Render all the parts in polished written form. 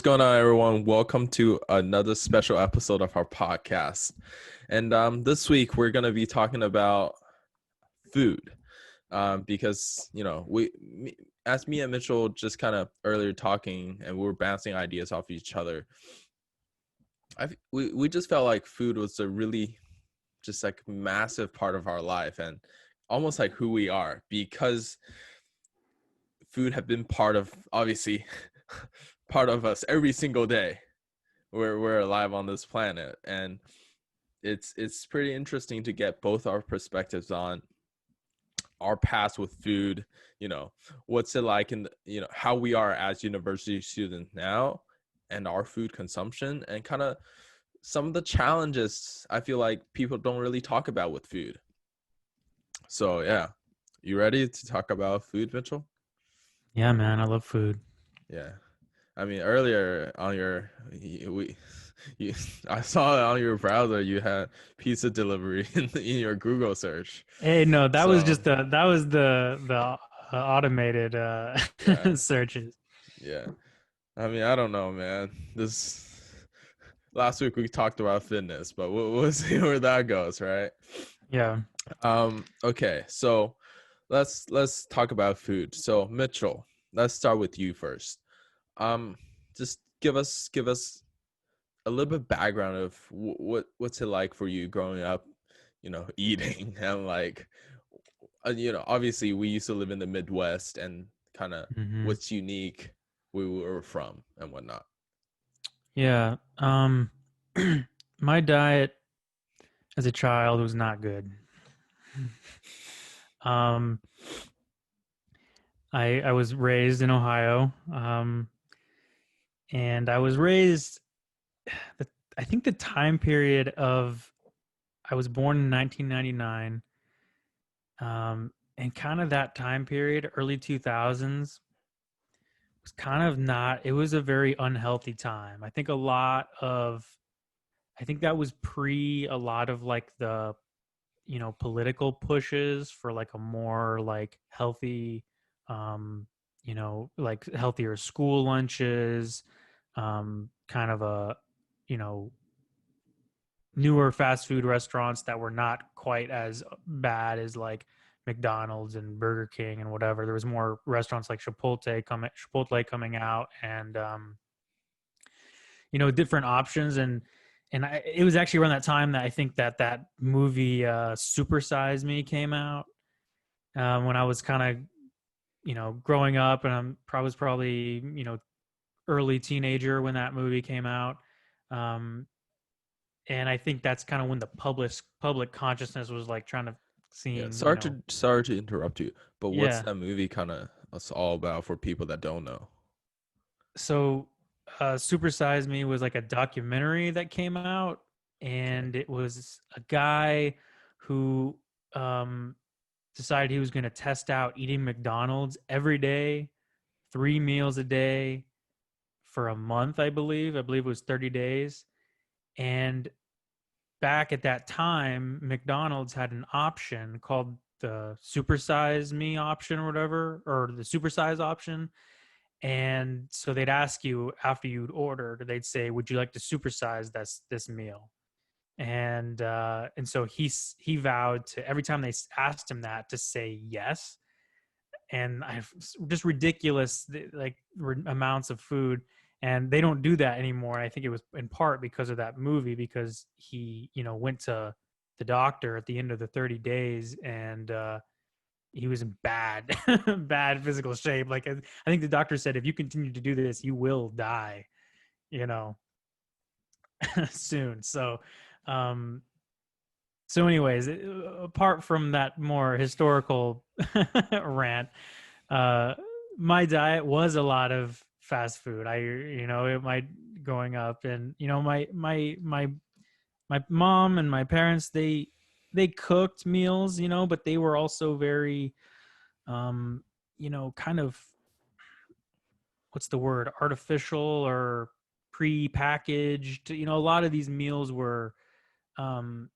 Going on, everyone? Welcome to another special episode of our podcast. And this week we're going to be talking about food, because as me and Mitchell just kind of earlier talking, and we were bouncing ideas off each other. We just felt like food was a really just like massive part of our life and almost like who we are, because food have been part of, obviously, part of us every single day. We're alive on this planet, and it's pretty interesting to get both our perspectives on our past with food. What's it like in how we are as university students now, and our food consumption, and kind of some of the challenges I feel like people don't really talk about with food. So yeah, you ready to talk about food, Mitchell? Yeah, man, I love food. Yeah. I mean, earlier on you, I saw on your browser you had pizza delivery in your Google search. Hey, no, that was So just the automated yeah, searches. yeah. I mean, I don't know, man. This last week we talked about fitness, but we'll see where that goes, right? Yeah. Okay, so let's talk about food. So Mitchell, let's start with you first. Um, just give us a little bit background of what's it like for you growing up, eating and like, obviously we used to live in the Midwest, and kind of hmm what's unique we were from and whatnot. Yeah. My diet as a child was not good. Um, I was raised in Ohio. And I was raised the, I think the time period of I was born in 1999. And kind of that time period, early 2000s, was kind of not, it was a very unhealthy time. I think that was pre a lot of like the, political pushes for like a more like healthy, like healthier school lunches, kind of a, you know, newer fast food restaurants that were not quite as bad as like McDonald's and Burger King and whatever. There was more restaurants like Chipotle coming out, and different options. And it was actually around that time that I think that movie Super Size Me came out, when I was kind of growing up, and I was probably early teenager when that movie came out. Um, and I think that's kind of when the public consciousness was like trying to Yeah, seeing, sorry to interrupt you, but what's yeah. that movie kind of all about for people that don't know? So, Super Size Me was like a documentary that came out, Okay. and it was a guy who um, decided he was going to test out eating McDonald's every day, 3 meals a day for a month, I believe. I believe it was 30 days. And back at that time, McDonald's had an option called the Supersize Me option or whatever, or the Supersize option. And so they'd ask you after you'd ordered, they'd say, "Would you like to supersize this meal?" And so he vowed to, every time they asked him that, to say yes. And I've just ridiculous like amounts of food, and they don't do that anymore. I think it was in part because of that movie, because he went to the doctor at the end of the 30 days, and he was in bad bad physical shape. Like, I think the doctor said, if you continue to do this, you will die, you know soon. Um so anyways, apart from that more historical rant, uh my diet was a lot of fast food. My growing up, and my mom and my parents, they cooked meals, but they were also very kind of, what's the word, artificial or pre-packaged. A lot of these meals were um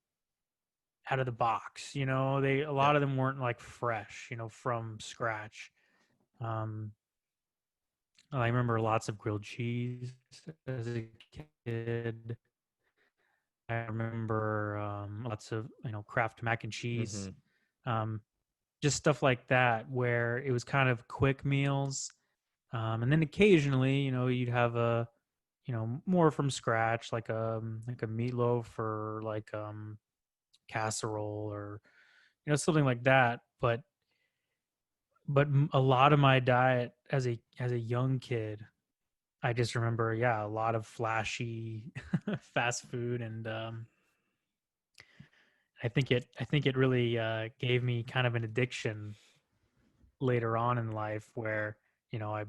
out of the box. They, a Yeah. lot of them weren't like fresh, from scratch. um I remember lots of grilled cheese as a kid. I remember lots of Kraft mac and cheese, Mm-hmm. um, just stuff like that, where it was kind of quick meals, and then occasionally, you'd have a more from scratch, like a meatloaf or like casserole or something like that. But a lot of my diet as a young kid, I just remember, yeah, a lot of flashy fast food, and I think it really gave me kind of an addiction later on in life, where I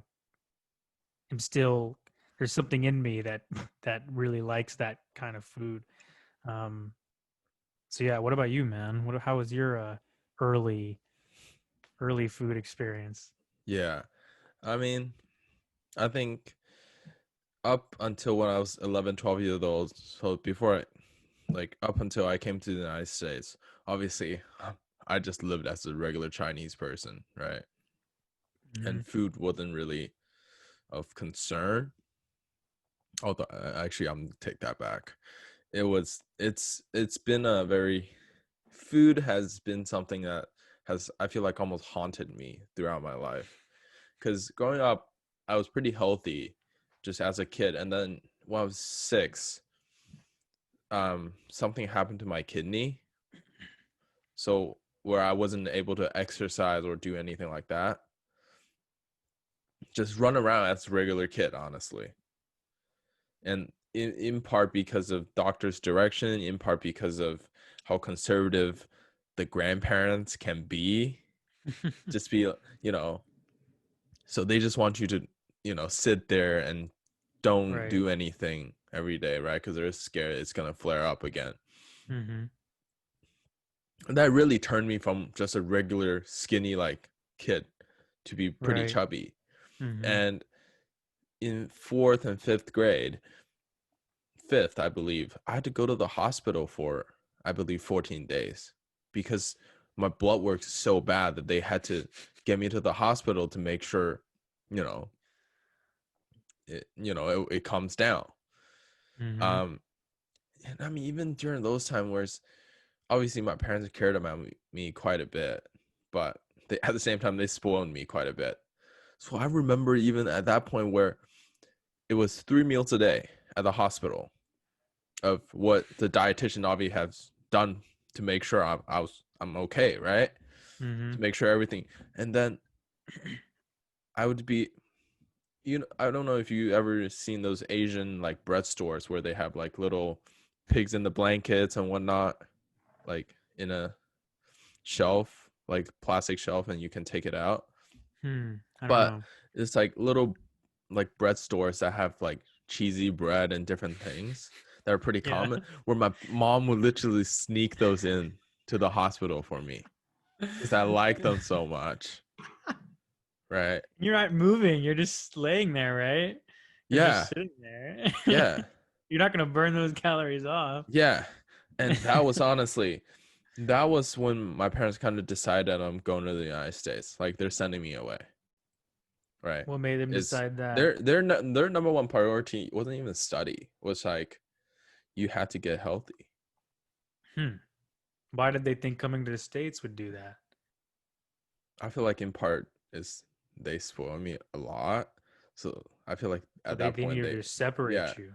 am still, there's something in me that that really likes that kind of food. Um, so yeah, what about you, man? How was your early early food experience? Yeah. I mean, I think up until when I was 11, 12 years old, so before like up until I came to the United States, obviously I just lived as a regular Chinese person, right? Hmm. And food wasn't really of concern. Although actually, I'm gonna take that back. It's been a very food has been something that has, I feel like, almost haunted me throughout my life. Because growing up, I was pretty healthy just as a kid, and then when I was 6, something happened to my kidney, so where I wasn't able to exercise or do anything like that, just run around as a regular kid, honestly. And in part because of doctor's direction, in part because of how conservative the grandparents can be, just be, you know, so they just want you to, sit there and don't Right. do anything every day, right? Because they're scared it's gonna flare up again. Hmm. And that really turned me from just a regular skinny like kid to be pretty Right. chubby. Hmm. And in fourth and fifth grade, fifth, I believe, I had to go to the hospital for, I believe, 14 days because my blood work is so bad that they had to get me to the hospital to make sure, you know, it comes down. Hmm. Um, and I mean, even during those times, where obviously my parents cared about me quite a bit, but at the same time, they spoiled me quite a bit. So I remember even at that point where it was 3 meals a day at the hospital of what the dietitian obviously has done to make sure I'm okay, right? Hmm. To make sure everything. And then I would be, I don't know if you ever seen those Asian like bread stores where they have like little pigs in the blankets and whatnot, like in a shelf, like plastic shelf, and you can take it out. I don't But know. it's like little like bread stores that have like cheesy bread and different things that are pretty Yeah. common, where my mom would literally sneak those in to the hospital for me because I like them so much, right? You're not moving. You're just laying there, right? Or just Yeah, sitting there. yeah, You're not gonna burn those calories off. yeah. And that was honestly, that was when my parents kind of decided I'm going to the United States. Like they're sending me away, right? What made them Is decide that? their number one priority wasn't even study. Was like you had to get healthy. Hmm. Why did they think coming to the States would do that? I feel like in part is they spoil me a lot. So I feel like So at that they point needed they, to yeah, separate you.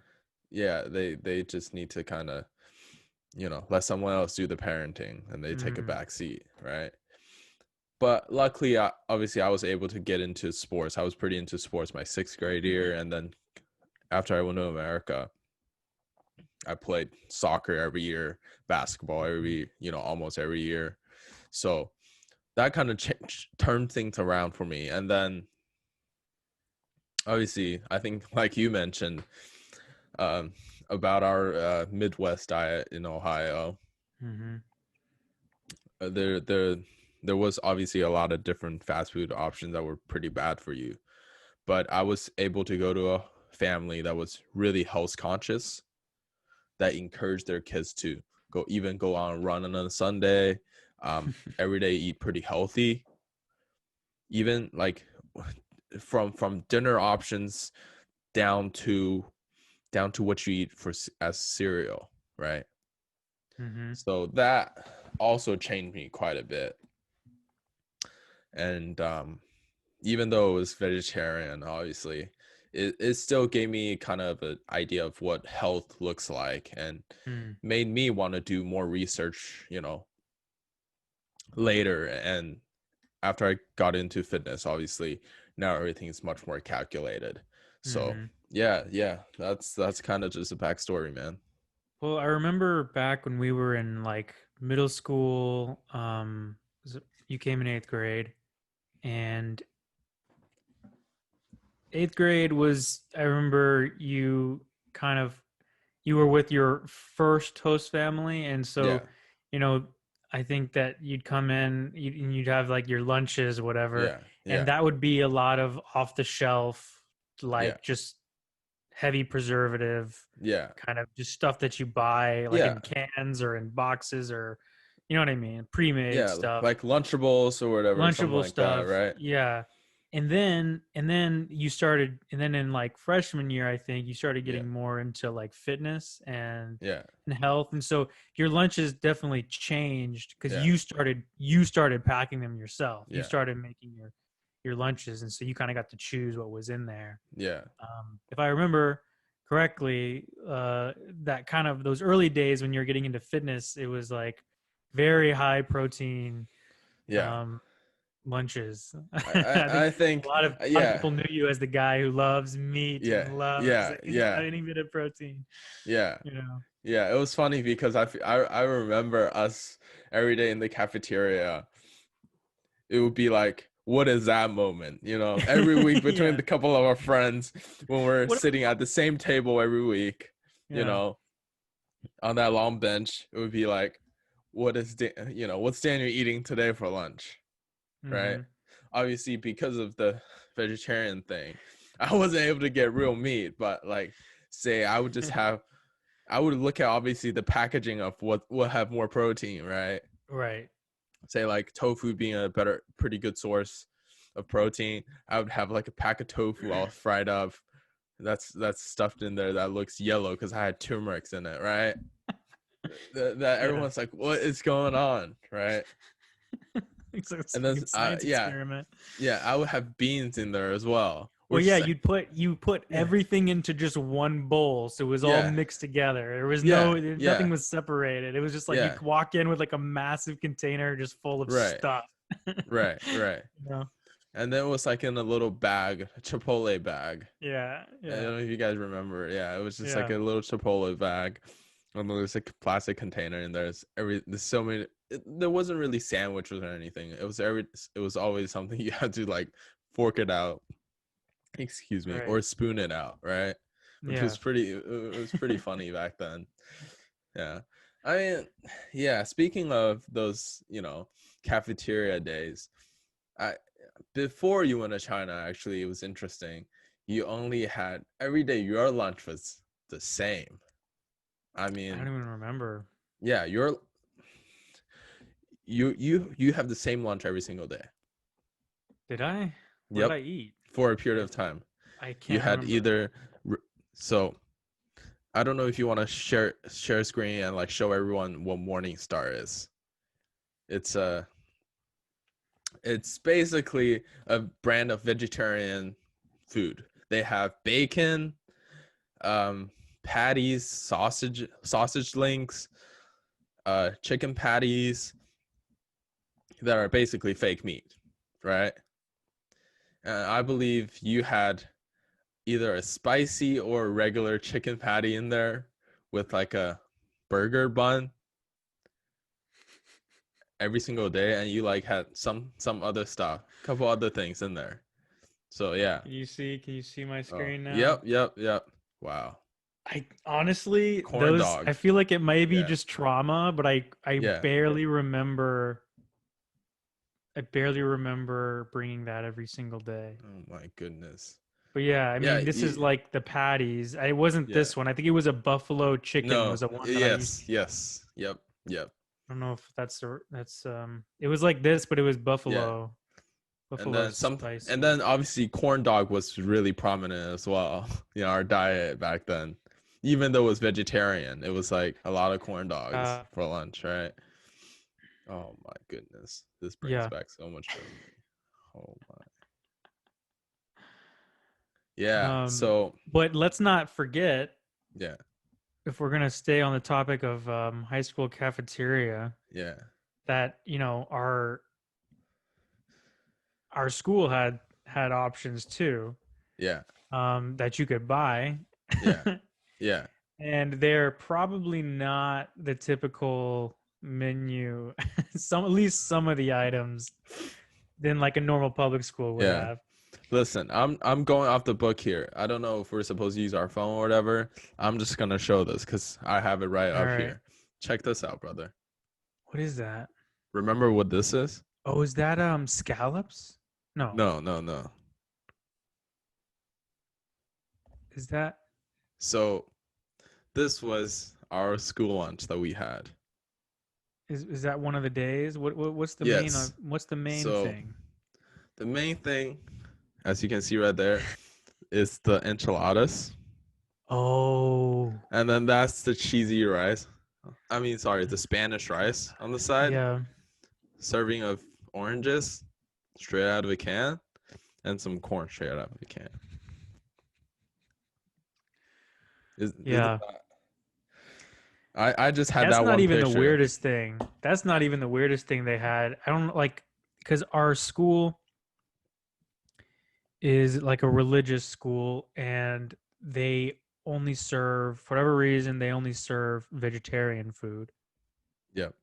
yeah, they just need to kind of, let someone else do the parenting and they take a Mm. back seat, right? But luckily, obviously, I was able to get into sports. I was pretty into sports my sixth grade year, and then after I went to America, I played soccer every year, basketball every, almost every year. So that kind of turned things around for me. And then obviously, I think like you mentioned, um, about our Midwest diet in Ohio, Hmm. uh, there there there was obviously a lot of different fast food options that were pretty bad for you. But I was able to go to a family that was really health conscious, that encouraged their kids to go on a run on a Sunday, every day eat pretty healthy. Even like from dinner options down to what you eat as cereal, right? Mm-hmm. So that also changed me quite a bit. And even though it was vegetarian, obviously, it still gave me kind of an idea of what health looks like, and Mm. made me want to do more research, later. And after I got into fitness, obviously, now everything is much more calculated. So Mm-hmm. yeah, that's kind of just a backstory, man. Well, I remember back when we were in like middle school. You came in eighth grade, and eighth grade was. I remember you kind of you were with your first host family, and Yeah, so you know I think that you'd come in and you'd have like your lunches, whatever, yeah, and yeah, that would be a lot of off the shelf, yeah, like just heavy preservative yeah, kind of just stuff that you buy like yeah, in cans or in boxes, or you know what I mean, pre-made yeah, stuff, like Lunchables or whatever, something lunchable like that, stuff. right? Yeah. And then you started, and then in like freshman year, I think you started Yeah, getting more into like fitness yeah, and health. And so your lunches definitely changed because yeah, you started packing them yourself. You yeah, started making your lunches, and so you kind of got to choose what was in there. yeah, If I remember correctly, that kind of those early days when you're getting into fitness, it was like very high protein yeah. um, lunches. I I think I a think lot of a lot of yeah, people knew you as the guy who loves meat yeah, and loves yeah, yeah, any bit of protein. yeah. You know. Yeah, it was funny because I remember us every day in the cafeteria. It would be like, what is that moment? Every week between Yeah. the couple of our friends when we're What? sitting at the same table every week, you Yeah. know, on that long bench, it would be like, what's Daniel eating today for lunch, right? Mm-hmm. Obviously, because of the vegetarian thing, I wasn't able to get real meat, but like, say I would look at obviously the packaging of what will have more protein, right? Right. Say like tofu being a pretty good source of protein. I would have like a pack of tofu all fried up. That's stuffed in there that looks yellow because I had turmerics in it, right? That Yeah. everyone's like, what is going on, right? It's like a And then fucking science yeah, experiment. yeah, I would have beans in there as well, Well, which yeah, is like, you put yeah, everything into just one bowl, so it was all yeah, mixed together. yeah, Nothing yeah, was separated. It was just like you yeah, could walk in with like a massive container just full of right, stuff. right. You know? And then it was like in a little bag, a Chipotle bag. Yeah, I don't yeah, know if you guys remember. Yeah, it was just like yeah. a little Chipotle bag. And there's a plastic container, and there's so many. There wasn't really sandwiches or anything. It was always something you had to like fork it out, excuse me, Right. or spoon it out, right? Which Yeah. was pretty funny back then. Yeah. I mean, yeah, speaking of those, cafeteria days, I before you went to China, actually, it was interesting. You only had every day your lunch was the same. I I don't mean, even remember. yeah, you have the same lunch every single day. Did I? What did Yep, I eat? for a period I, of time. I You can't had remember. either so I don't know if you want to share screen and like show everyone what Morning Star is. It's it's basically a brand of vegetarian food. They have bacon, um, patties, sausage links, chicken patties that are basically fake meat, right? I believe you had either a spicy or regular chicken patty in there with like a burger bun every single day, and you like had some other stuff, a couple other things in there. So yeah. Can you see? Can you see my Oh, screen now? yep. Wow. I honestly, Corn those I dog. feel like it may be Yeah. just trauma, but I Yeah. barely remember. I barely remember bringing that every single day. Oh my goodness. But yeah, I Yeah, mean, this is like the patties. I wasn't yeah. this one. I think it was a buffalo chicken No. was the one that I used to. Yes. Yep. I don't know if that's it was like this, but it was Yeah. buffalo. And Buffalo then spicy. and then obviously corn dog was really prominent as well. Our diet back then, even though it was vegetarian, it was like a lot of corn dogs for lunch, right? Oh my goodness, this brings Yeah. back so much memory. Oh my, yeah. So But let's not forget, yeah, if we're gonna stay on the topic of high school cafeteria, yeah, that our school had options too, yeah, that you could buy. yeah, yeah, And they're probably not the typical menu. Some At least some of the items than like a normal public school would yeah. have. Listen, I'm going off the book here. I don't know if we're supposed to use our phone or whatever. I'm just gonna show this because I have it right All up right. here. Check this out, brother. What is that? Remember what this is? Oh, is that scallops? No. No, no, no. Is that So this was our school lunch that we had. is that one of the days? What's the main Yes. what's the main So thing? the main thing, as you can see right there, is the enchiladas. Oh, And then that's the cheesy rice. I mean, sorry, the Spanish rice on the side. yeah. Serving of oranges straight out of a can and some corn straight out of a can. Yeah. I just had That's that not one even the picture. weirdest thing. That's not even the weirdest thing they had. I don't like, because our school is like a religious school, and they only serve, for whatever reason, they only serve vegetarian food. Yep.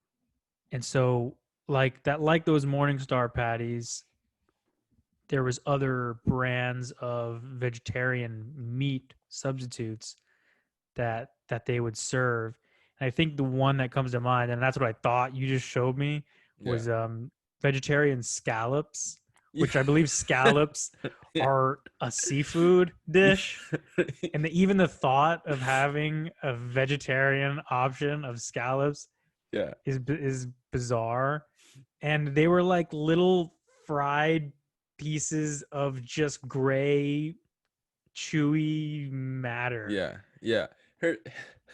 And so like those Morningstar patties, there was other brands of vegetarian meat substitutes that they would serve. And I think the one that comes to mind, and that's what I thought you just showed me, was vegetarian scallops, which I believe scallops are a seafood dish. And even the thought of having a vegetarian option of scallops is bizarre. And they were like little fried pieces of just gray, chewy matter. Yeah.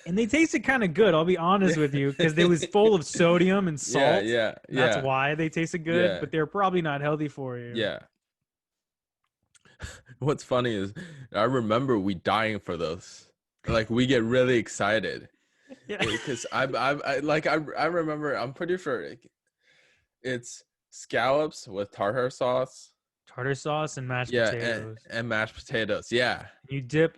And they tasted kind of good, I'll be honest with you, because it was full of sodium and salt. Yeah. And that's why they tasted good, but they're probably not healthy for you. Yeah. What's funny is I remember we dying for those. Like we get really excited. Yeah. Because I remember, I'm pretty sure it's scallops with tartar sauce. Tartar sauce and mashed potatoes. And mashed potatoes. Yeah. You dip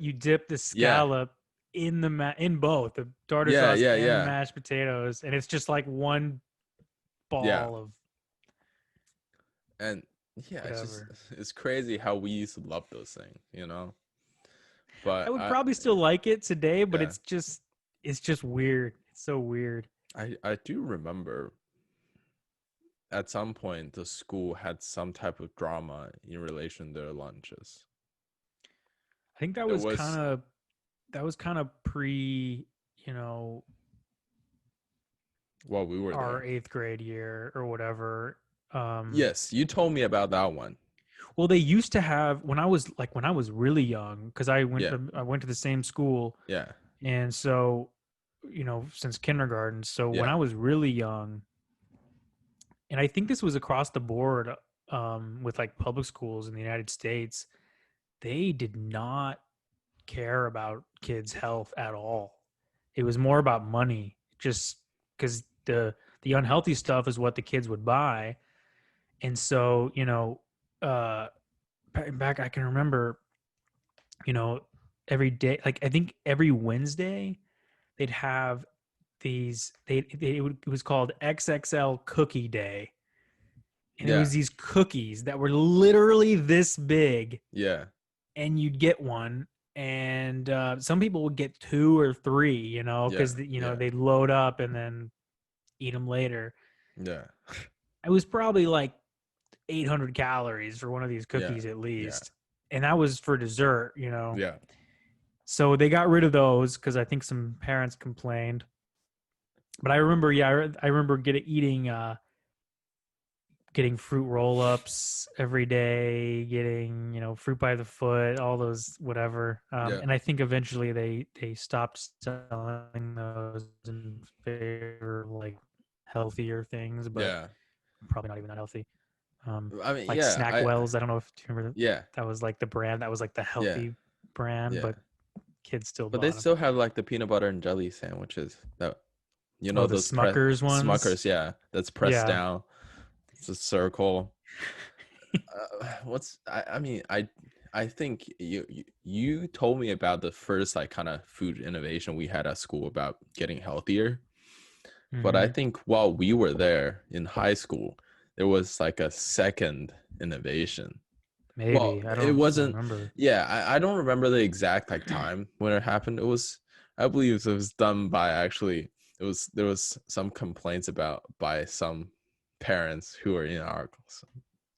the scallop in in both the tartar sauce and the mashed potatoes, and it's just like one ball of. And it's crazy how we used to love those things, But I would probably still like it today, but it's just weird. It's so weird. I do remember at some point the school had some type of drama in relation to their lunches. I think that was kind of pre, well, we were our there. 8th grade year or whatever. Yes, you told me about that one. Well, they used to have when I was really young, because I went to the same school. Yeah. And so, since kindergarten. So when I was really young, and I think this was across the board, with like public schools in the United States, they did not care about kids' health at all. It was more about money, just because the unhealthy stuff is what the kids would buy. And so, back I can remember, every day, like I think every Wednesday, they'd have these. It was called XXL Cookie Day, and it was these cookies that were literally this big. Yeah. And you'd get one, and some people would get 2 or 3, because they'd load up and then eat them later. Yeah. It was probably like 800 calories for one of these cookies at least. And that was for dessert, Yeah. So they got rid of those because I think some parents complained. But I remember, I remember eating getting fruit roll-ups every day, getting, fruit by the foot, all those whatever. Yeah. And I think eventually they stopped selling those in favor of like healthier things, but Yeah. probably not even that healthy. I mean, Like yeah, Snackwells. I don't know if do you remember yeah, that was like the brand that was like the yeah, healthy brand, yeah. but kids still But they bought them. still have like the peanut butter and jelly sandwiches that, Oh, the those press Smuckers ones. Smuckers, yeah, that's pressed Yeah. down. It's a circle. I mean, I think you told me about the first like kind of food innovation we had at school about getting healthier. But I Hmm. think while we were there in high school, there was like a second innovation. Well, Maybe I it don't wasn't. remember. Yeah, I don't remember the exact like time when it happened. It was, I believe, it was done by actually. There was some complaints about by some parents who were in our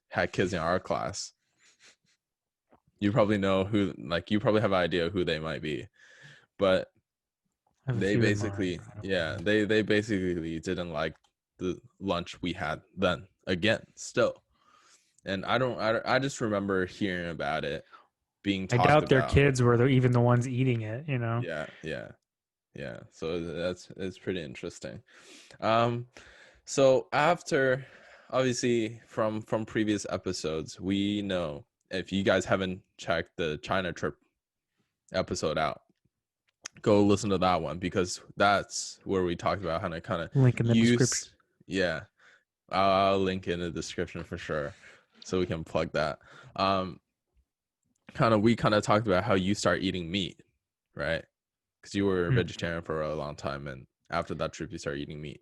had kids in our class. You probably know who, like, you probably have an idea who they might be, but I have a they few in mind, basically, but I don't yeah, remember. they basically didn't like the lunch we had then again still. And I just remember hearing about it being I talked doubt their about. kids were even the ones eating it. Yeah, yeah, yeah. So it's pretty interesting. Um, so after, obviously, from previous episodes, we know, if you guys haven't checked the China trip episode out, go listen to that one, because that's where we talked about how to kind of Link in the description. use. Yeah, I'll link in the description for sure, so we can plug that. Um, we kind of talked about how you start eating meat, right? Because you were a Mhm. vegetarian for a long time, and after that trip, you started eating meat.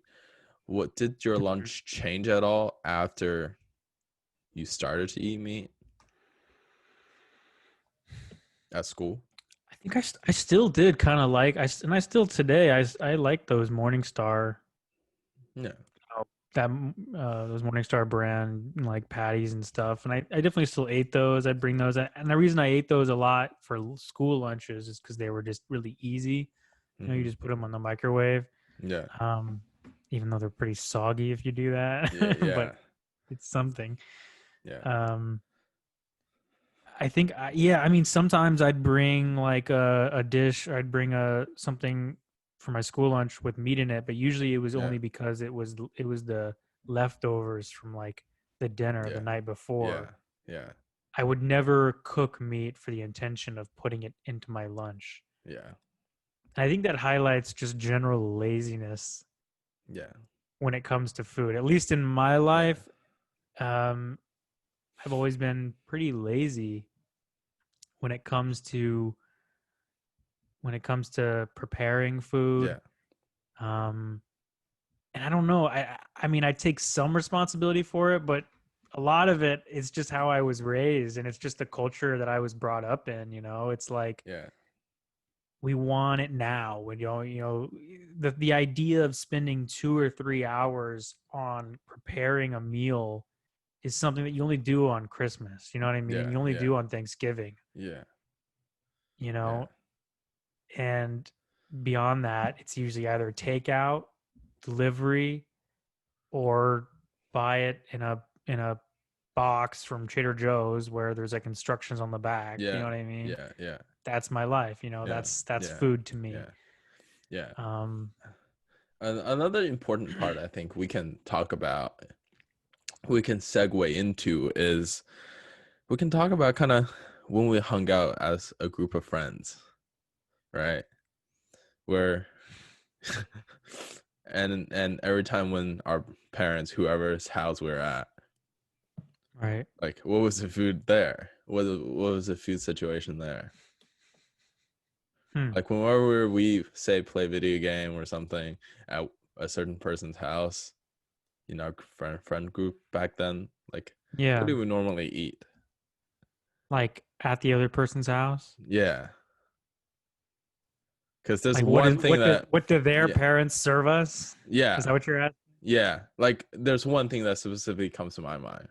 What did your Mhm. lunch change at all after you started to eat meat at school? I think I still did kind of like and I still today I like those Morningstar Yeah. those Morningstar brand like patties and stuff, and I definitely still ate those. I'd bring those, and the reason I ate those a lot for school lunches is because they were just really easy. You Mm-hmm. just put them on the microwave, Yeah. um, even though they're pretty soggy if you do that, Yeah. but Yeah. it's something. Yeah. Um, I think, yeah. I mean, sometimes I'd bring like a dish, or I'd bring a something for my school lunch with meat in it, but usually it was Yeah. only because it was the leftovers from like the dinner the Yeah. night Yeah. before. Yeah. I would never cook meat for the intention of putting it into my lunch. Yeah. And I think that highlights just general laziness Yeah. when it comes to food. At least in my Yeah. life, um, I've always been pretty lazy when it comes to preparing food. Yeah. Um, and I don't know. I mean, I take some responsibility for it, but a lot of it is just how I was raised, and it's just the culture that I was brought up in. It's like Yeah. we want it now. When the idea of spending 2 or 3 hours on preparing a meal is something that you only do on Christmas. You know what I mean? Yeah. You only Yeah. do on Thanksgiving. Yeah. You Yeah. know, and beyond that, it's usually either takeout, delivery, or buy it in a box from Trader Joe's where there's like instructions on the back. You know Yeah. what I mean? Yeah. Yeah. That's my life. Yeah. That's Yeah. food to me. Yeah. Yeah. Um, Another important part I think we can talk about, we can segue into, is we can talk about kind of when we hung out as a group of friends, right? Where and every time when our parents, whoever's house we're at, right. like, what was the food there? What was the food situation there? Hmm. Like whenever we say play video game or something at a certain person's house, our friend group back then, like, what Yeah. do we normally eat? Like at the other person's house. Yeah, because there's Like one thing that, what do their yeah, parents serve us? Is yeah, that what you're at? yeah. Like there's one thing that specifically comes to my mind.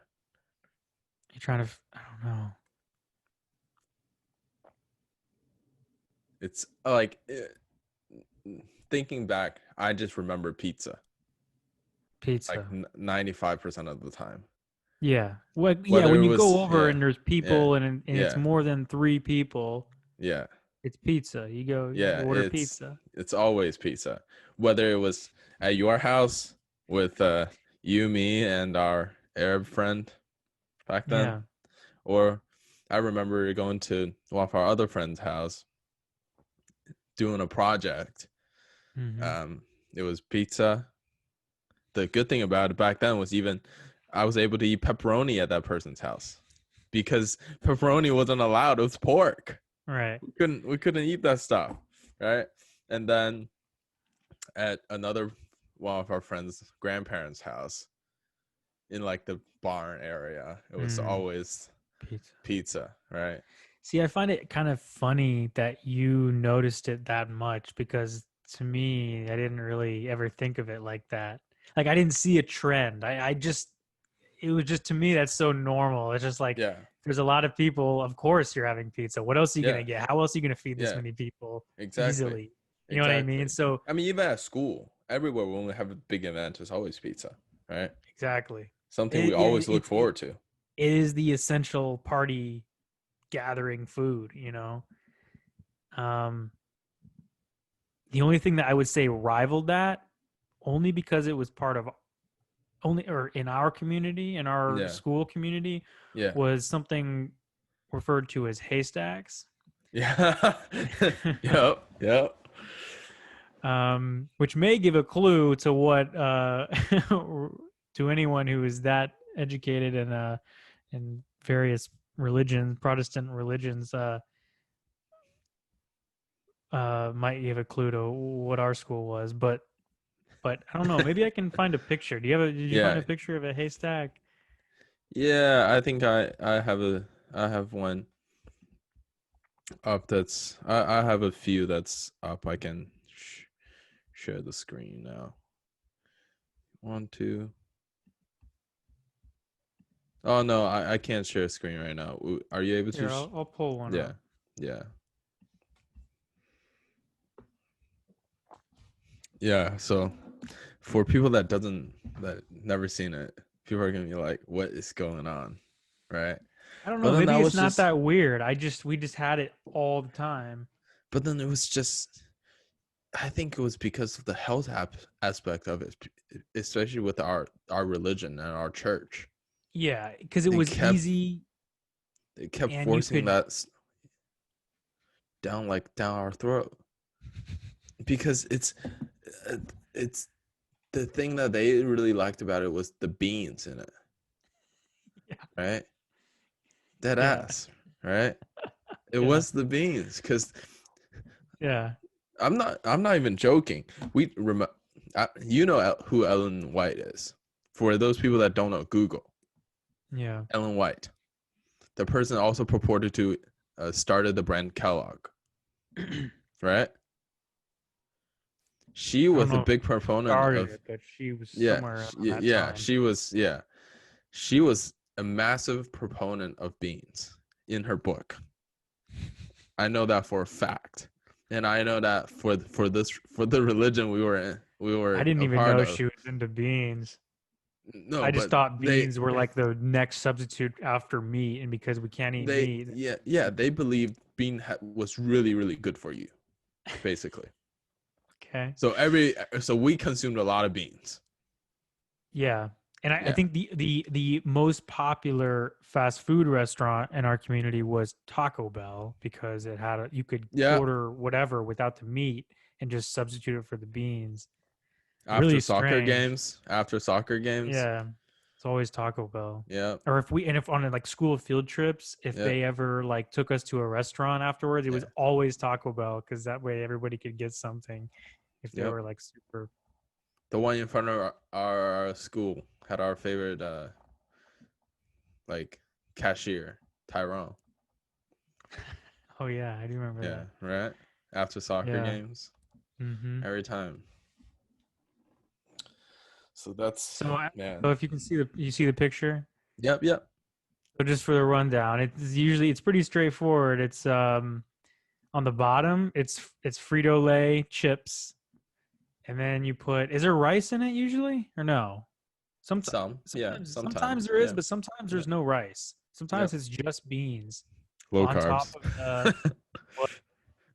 You're trying to. I don't know. It's like, thinking back, I just remember pizza like Pizza. 95% of the time. Yeah. Well, yeah. Whether When it you go was, over yeah, and there's yeah, people and it's yeah, more than 3 people, yeah, it's pizza. You yeah, order pizza. it's always pizza. Whether it was at your house with you, me, and our Arab friend back then, Yeah. or I remember going to one of our other friends' house doing a project. Hmm. Um, it was pizza. The good thing about it back then was even I was able to eat pepperoni at that person's house because pepperoni wasn't allowed. It was pork. Right. We couldn't eat that stuff, right? And then at another one of our friends' grandparents' house in like the barn area, it was Mm, always pizza. pizza, right? See, I find it kind of funny that you noticed it that much because to me, I didn't really ever think of it like that. Like I didn't see a trend. I just it was just to me that's so normal. It's just like Yeah, there's a lot of people. Of course, you're having pizza. What else are you yeah, gonna get? How else are you gonna feed this yeah, many people exactly, easily? You know what I mean? exactly. So I mean, even at school, everywhere when we have a big event, there's always pizza, right? exactly, Something we always look forward to. it is the essential party gathering food. Um, the only thing that I would say rivaled that, only because it was part of only or in our community, in our Yeah, school community, yeah, was something referred to as haystacks. yeah. Yep, yep. Which may give a clue to what to anyone who is that educated in various religions, Protestant religions, might give a clue to what our school was. But I don't know. Maybe I can find a picture. Did you find Yeah, a picture of a haystack? yeah. I think I have one up. I have a few that's up. I can share the screen now. One, two. Oh no, I can't share a screen right now. Are you able to? Here, I'll pull one Yeah, up. yeah, yeah. So for people that never seen it, people are gonna be like, "What is going on?" Right? I don't But know. then that Maybe it's was not just. that weird. We just had it all the time. But then it was just. I think it was because of the health aspect of it, especially with our religion and our church. Yeah, because it They was kept easy they kept and you forcing could. that down like down our throat because uh, it's the thing that they really liked about it was the beans in it, Yeah, right? Dead yeah, ass, right? It yeah, was the beans because yeah, I'm not even joking. You know who Ellen White is. For those people that don't know, Google yeah. Ellen White. The person also purported to started the brand Kellogg, right? She I don't was a know if big she proponent started of it, but she was yeah, somewhere around that yeah. time. She was a massive proponent of beans in her book. I know that for a fact, and I know that for the religion we I were didn't a even part know of. she was into beans. No, I just but thought beans were like the next substitute after meat, and because we can't eat they meat, yeah they believed was really really good for you, basically. okay. So we consumed a lot of beans. Yeah. And I Yeah. think the most popular fast food restaurant in our community was Taco Bell because you could Yeah. order whatever without the meat and just substitute it for the beans. After Really soccer strange. games, after soccer games. Yeah. It's always Taco Bell. Yeah. Or if on like school field trips, if Yeah. they ever like took us to a restaurant afterwards, it was Yeah. always Taco Bell because that way everybody could get something if they Yep. were like super. The one in front of our school had our favorite like cashier, Tyrone. Oh yeah, I do remember Yeah, that. right? After soccer Yeah. games. Mm-hmm. Every time. So that's So, so man. if you see the picture. Yep, yep. So just for the rundown, it's pretty straightforward. It's on the bottom, it's Frito Lay chips, and then you put is there rice in it usually or no? Sometimes, Some, yeah, sometimes sometimes, there is, yeah, but sometimes yeah, there's no rice. yeah. Sometimes it's just beans Low on top carbs. of the what?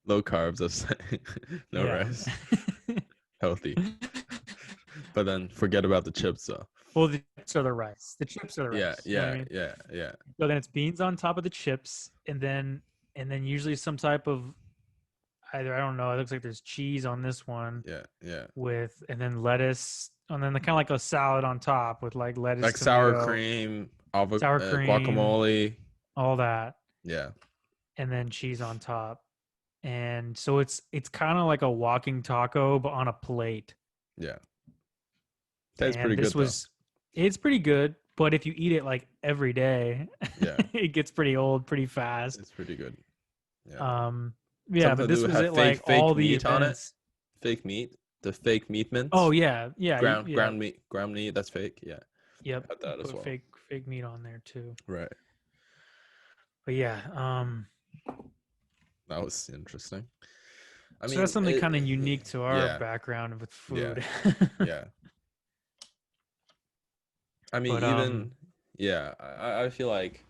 Low carbs. I'm saying. No Yeah. rice. Healthy. But then forget about the chips though. Well, the chips are the rice. The chips are the Yeah, rice. You know what I yeah, mean? yeah, yeah, So then it's beans on top of the chips, and then usually some type of either I don't know. It looks like there's cheese on this one yeah, yeah. with, and then lettuce, and then the kind of like a salad on top with like lettuce, Like sour tomato, cream, sour cream, guacamole. all that, Yeah, and then cheese on top. And so it's kind of like a walking taco but on a plate. yeah. Tastes And pretty this good though. was it's pretty good, but if you eat it like every day, Yeah, it gets pretty old pretty fast. it's pretty good. Yeah. Um yeah, but Sometimes this they was have at like fake all the meat on it. events. Fake meat. The fake meat Oh mints. yeah, yeah, yeah. Ground meat. That's fake. Yeah, Yep, had you that as put well. fake meat on there too. Right. But yeah, That was interesting. I so that's mean, something kind of unique to our yeah, background with yeah, food. yeah. I mean, But even yeah, I feel like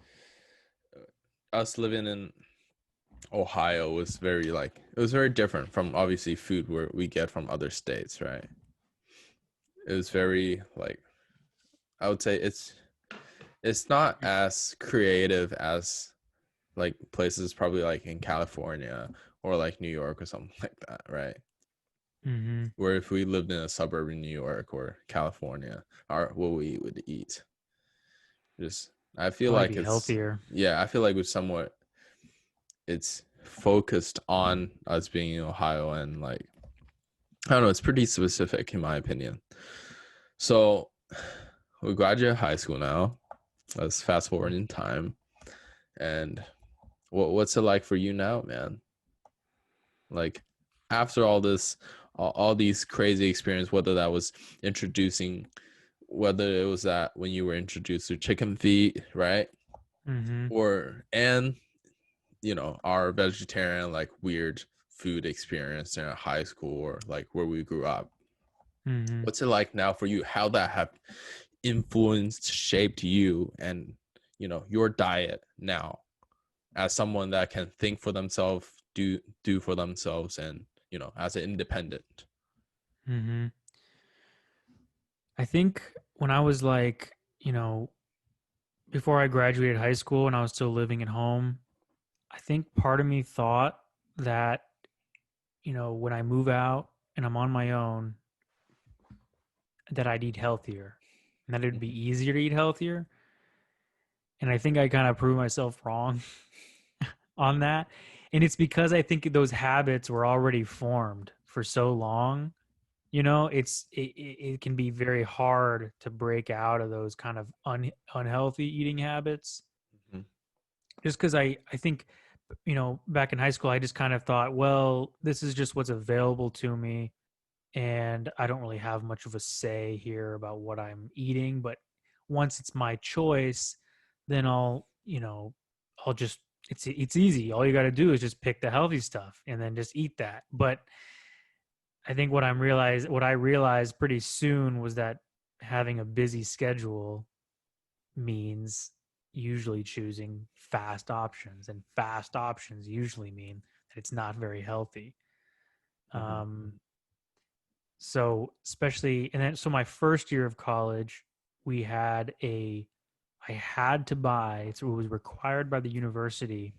us living in Ohio was very like it was very different from obviously food where we get from other states, right? It was very like I would say it's not as creative as like places probably like in California or like New York or something like that, right? mhm, Where if we lived in a suburb in New York or California, our what we would eat. Just I feel probably like be it's healthier. yeah, I feel like it's somewhat it's focused on us being in Ohio and like I don't know, it's pretty specific in my opinion. So we graduate high school now. Let's fast forward in time. And what's it like for you now, man? Like after all this, all these crazy experience, whether that was introducing, whether it was that when you were introduced to chicken feet, right? Mhm. Or and our vegetarian like weird food experience in high school or like where we grew up. Mhm. What's it like now for you? How that have influenced, shaped you and your diet now as someone that can think for themselves, do for themselves, and as an independent. Mhm. I think when I was like, before I graduated high school and I was still living at home, I think part of me thought that, when I move out and I'm on my own, that I'd eat healthier and that it'd Mhm. be easier to eat healthier. And I think I kind of proved myself wrong on that. And it's because I think those habits were already formed for so long. It can be very hard to break out of those kind of unhealthy eating habits. Mhm. Just because I think, back in high school, I just kind of thought, well, this is just what's available to me. And I don't really have much of a say here about what I'm eating. But once it's my choice, then I'll just, it's easy. All you got to do is just pick the healthy stuff and then just eat that. But I think what I realized pretty soon was that having a busy schedule means usually choosing fast options, and fast options usually mean that it's not very healthy. Mhm. Um, so especially, and then so my first year of college, we had a, I had to buy, so it was required by the university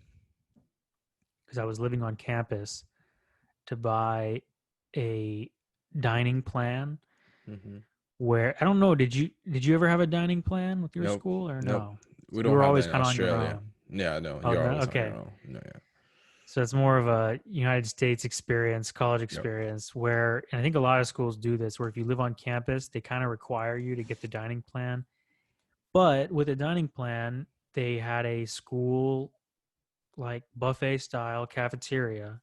because I was living on campus to buy a dining plan Mhm. where I don't know, did you ever have a dining plan with your Nope. school or Nope. no? We So you don't were have always that in kind of on your Australia. own. Yeah, no, Oh you're no, always on your okay. own. No, yeah. So it's more of a United States experience, college Yep. experience, where, and I think a lot of schools do this, where if you live on campus, they kind of require you to get the dining plan. But with a dining plan, they had a school like buffet style cafeteria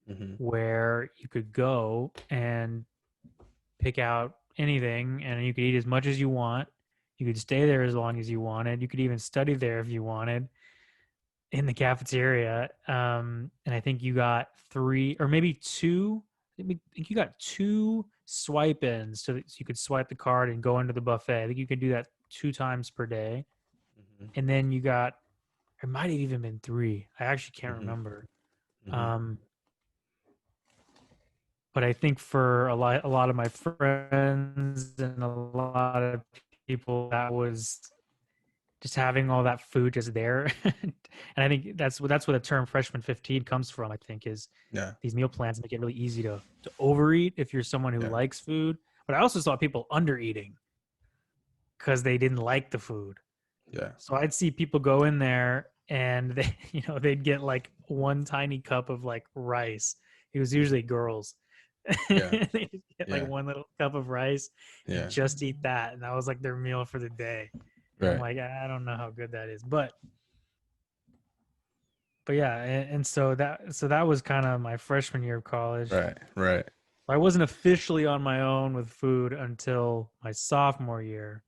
Mhm. where you could go and pick out anything and you could eat as much as you want. You could stay there as long as you wanted. You could even study there if you wanted in the cafeteria. And I think you got three or maybe two. I think you got two swipe ins so you could swipe the card and go into the buffet. I think you could do that 2 times per day. Mhm. And then you got, it might have even been 3. I actually can't Mhm. remember. Mhm. Um, but I think for a lot of my friends and a lot of people, that was just having all that food just there. And I think that's where the term freshman 15 comes from. I think is Yeah. these meal plans make it really easy to overeat if you're someone who Yeah. likes food. But I also saw people under eating because they didn't like the food. Yeah. So I'd see people go in there and they, they'd get like one tiny cup of like rice. It was usually girls. Yeah. They'd get like Yeah. one little cup of rice and Yeah. just eat that. And that was like their meal for the day. And I'm Right. like, I don't know how good that is. But yeah, and so that was kind of my freshman year of college. Right. Right. I wasn't officially on my own with food until my sophomore year.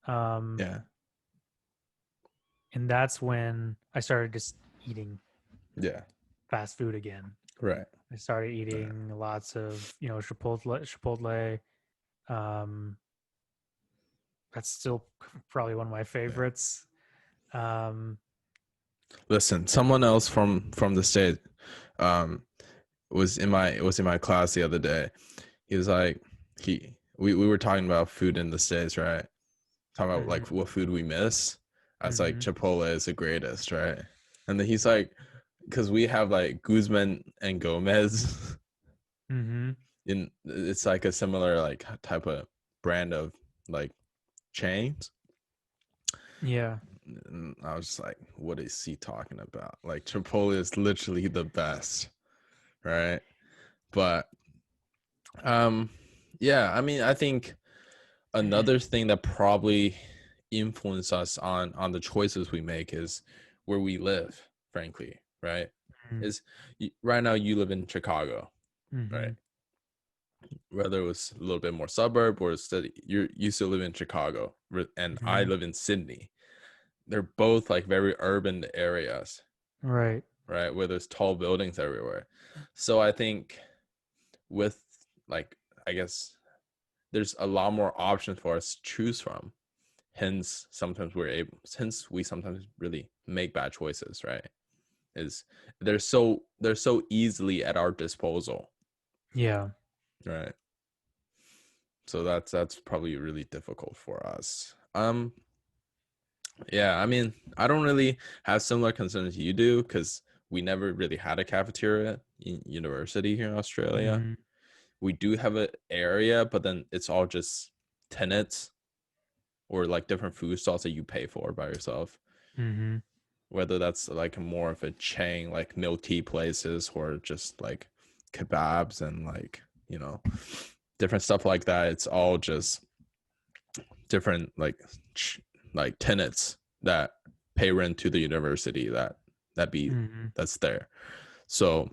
Um, Yeah. and that's when I started just eating Yeah. fast food again. Right. I started Right. eating lots of, Chipotle. Um, that's still probably one of my Yeah. favorites. Um, Listen, someone else from the state um was in my class the other day. He was like we were talking about food in the States, right? Talking about mhm, like what food we miss. I was like mhm, Chipotle is the greatest, right? And then he's like, because we have like Guzman and Gomez mhm. in it's like a similar like type of brand of like chains. Yeah. And I was just like, what is he talking about? Like Chipotle is literally the best, right? But um yeah, I mean, I think another thing that probably influence us on the choices we make is where we live, frankly, right? Mhm, Is right now you live in Chicago, right? mhm, Whether it was a little bit more suburb or steady, you still live in Chicago, and I mhm. live in Sydney. They're both like very urban areas, Right. right? Where there's tall buildings everywhere. So I think with like, I guess there's a lot more options for us to choose from. Hence, since we sometimes really make bad choices, right? Is they're so easily at our disposal, Yeah. right? So that's probably really difficult for us. Yeah, I mean, I don't really have similar concerns you do because we never really had a cafeteria in university here in Australia. Mhm, We do have an area, but then it's all just tenants or like different food stalls that you pay for by yourself. mhm. Whether that's like more of a chain, like milk tea places, or just like kebabs and like, different stuff like that. It's all just different like tenants that pay rent to the university that be Mhm. that's there. So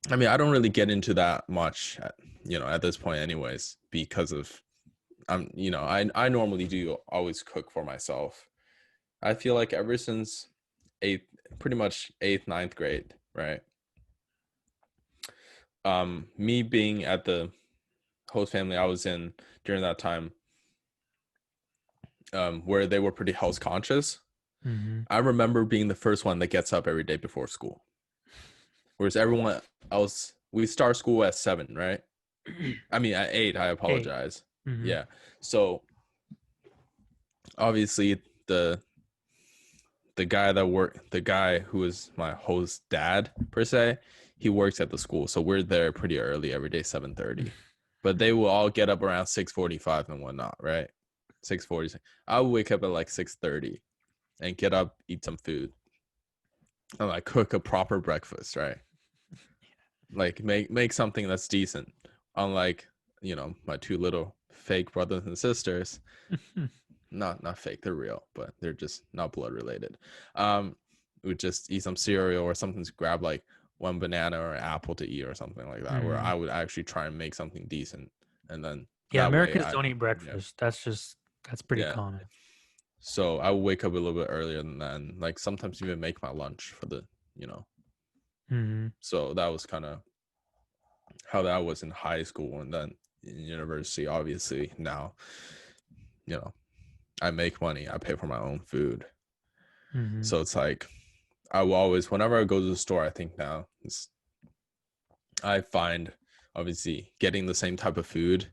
I mean, I don't really get into that much at this point anyways, because of I normally do always cook for myself. I feel like ever since eighth pretty much eighth, ninth grade, right? Me being at the host family I was in during that time, where they were pretty health conscious. Mhm. I remember being the first one that gets up every day before school. Whereas everyone else, we start school at 7, right? I mean at 8, I 8. apologize. Mhm. Yeah. So obviously the guy who is my host dad per se, he works at the school. So we're there pretty early every day, 7:30. But they will all get up around 6:45 and whatnot, right? 6:40. I would wake up at like 6:30 and get up, eat some food, and like cook a proper breakfast, right? Like make something that's decent. Unlike, my two little fake brothers and sisters. Not fake, they're real, but they're just not blood related. Um, we would just eat some cereal or something to grab like one banana or an apple to eat or something like that, where Mhm. I would actually try and make something decent. And then Yeah, that way Americans don't eat yeah, breakfast. That's pretty yeah. common. So I would wake up a little bit earlier than that, and like sometimes even make my lunch for the. Mhm. So that was kind of how that was in high school and then in university. Obviously now, you know, I make money, I pay for my own food. Mm-hmm. So it's like I will always, whenever I go to the store, I think now I find obviously getting the same type of food,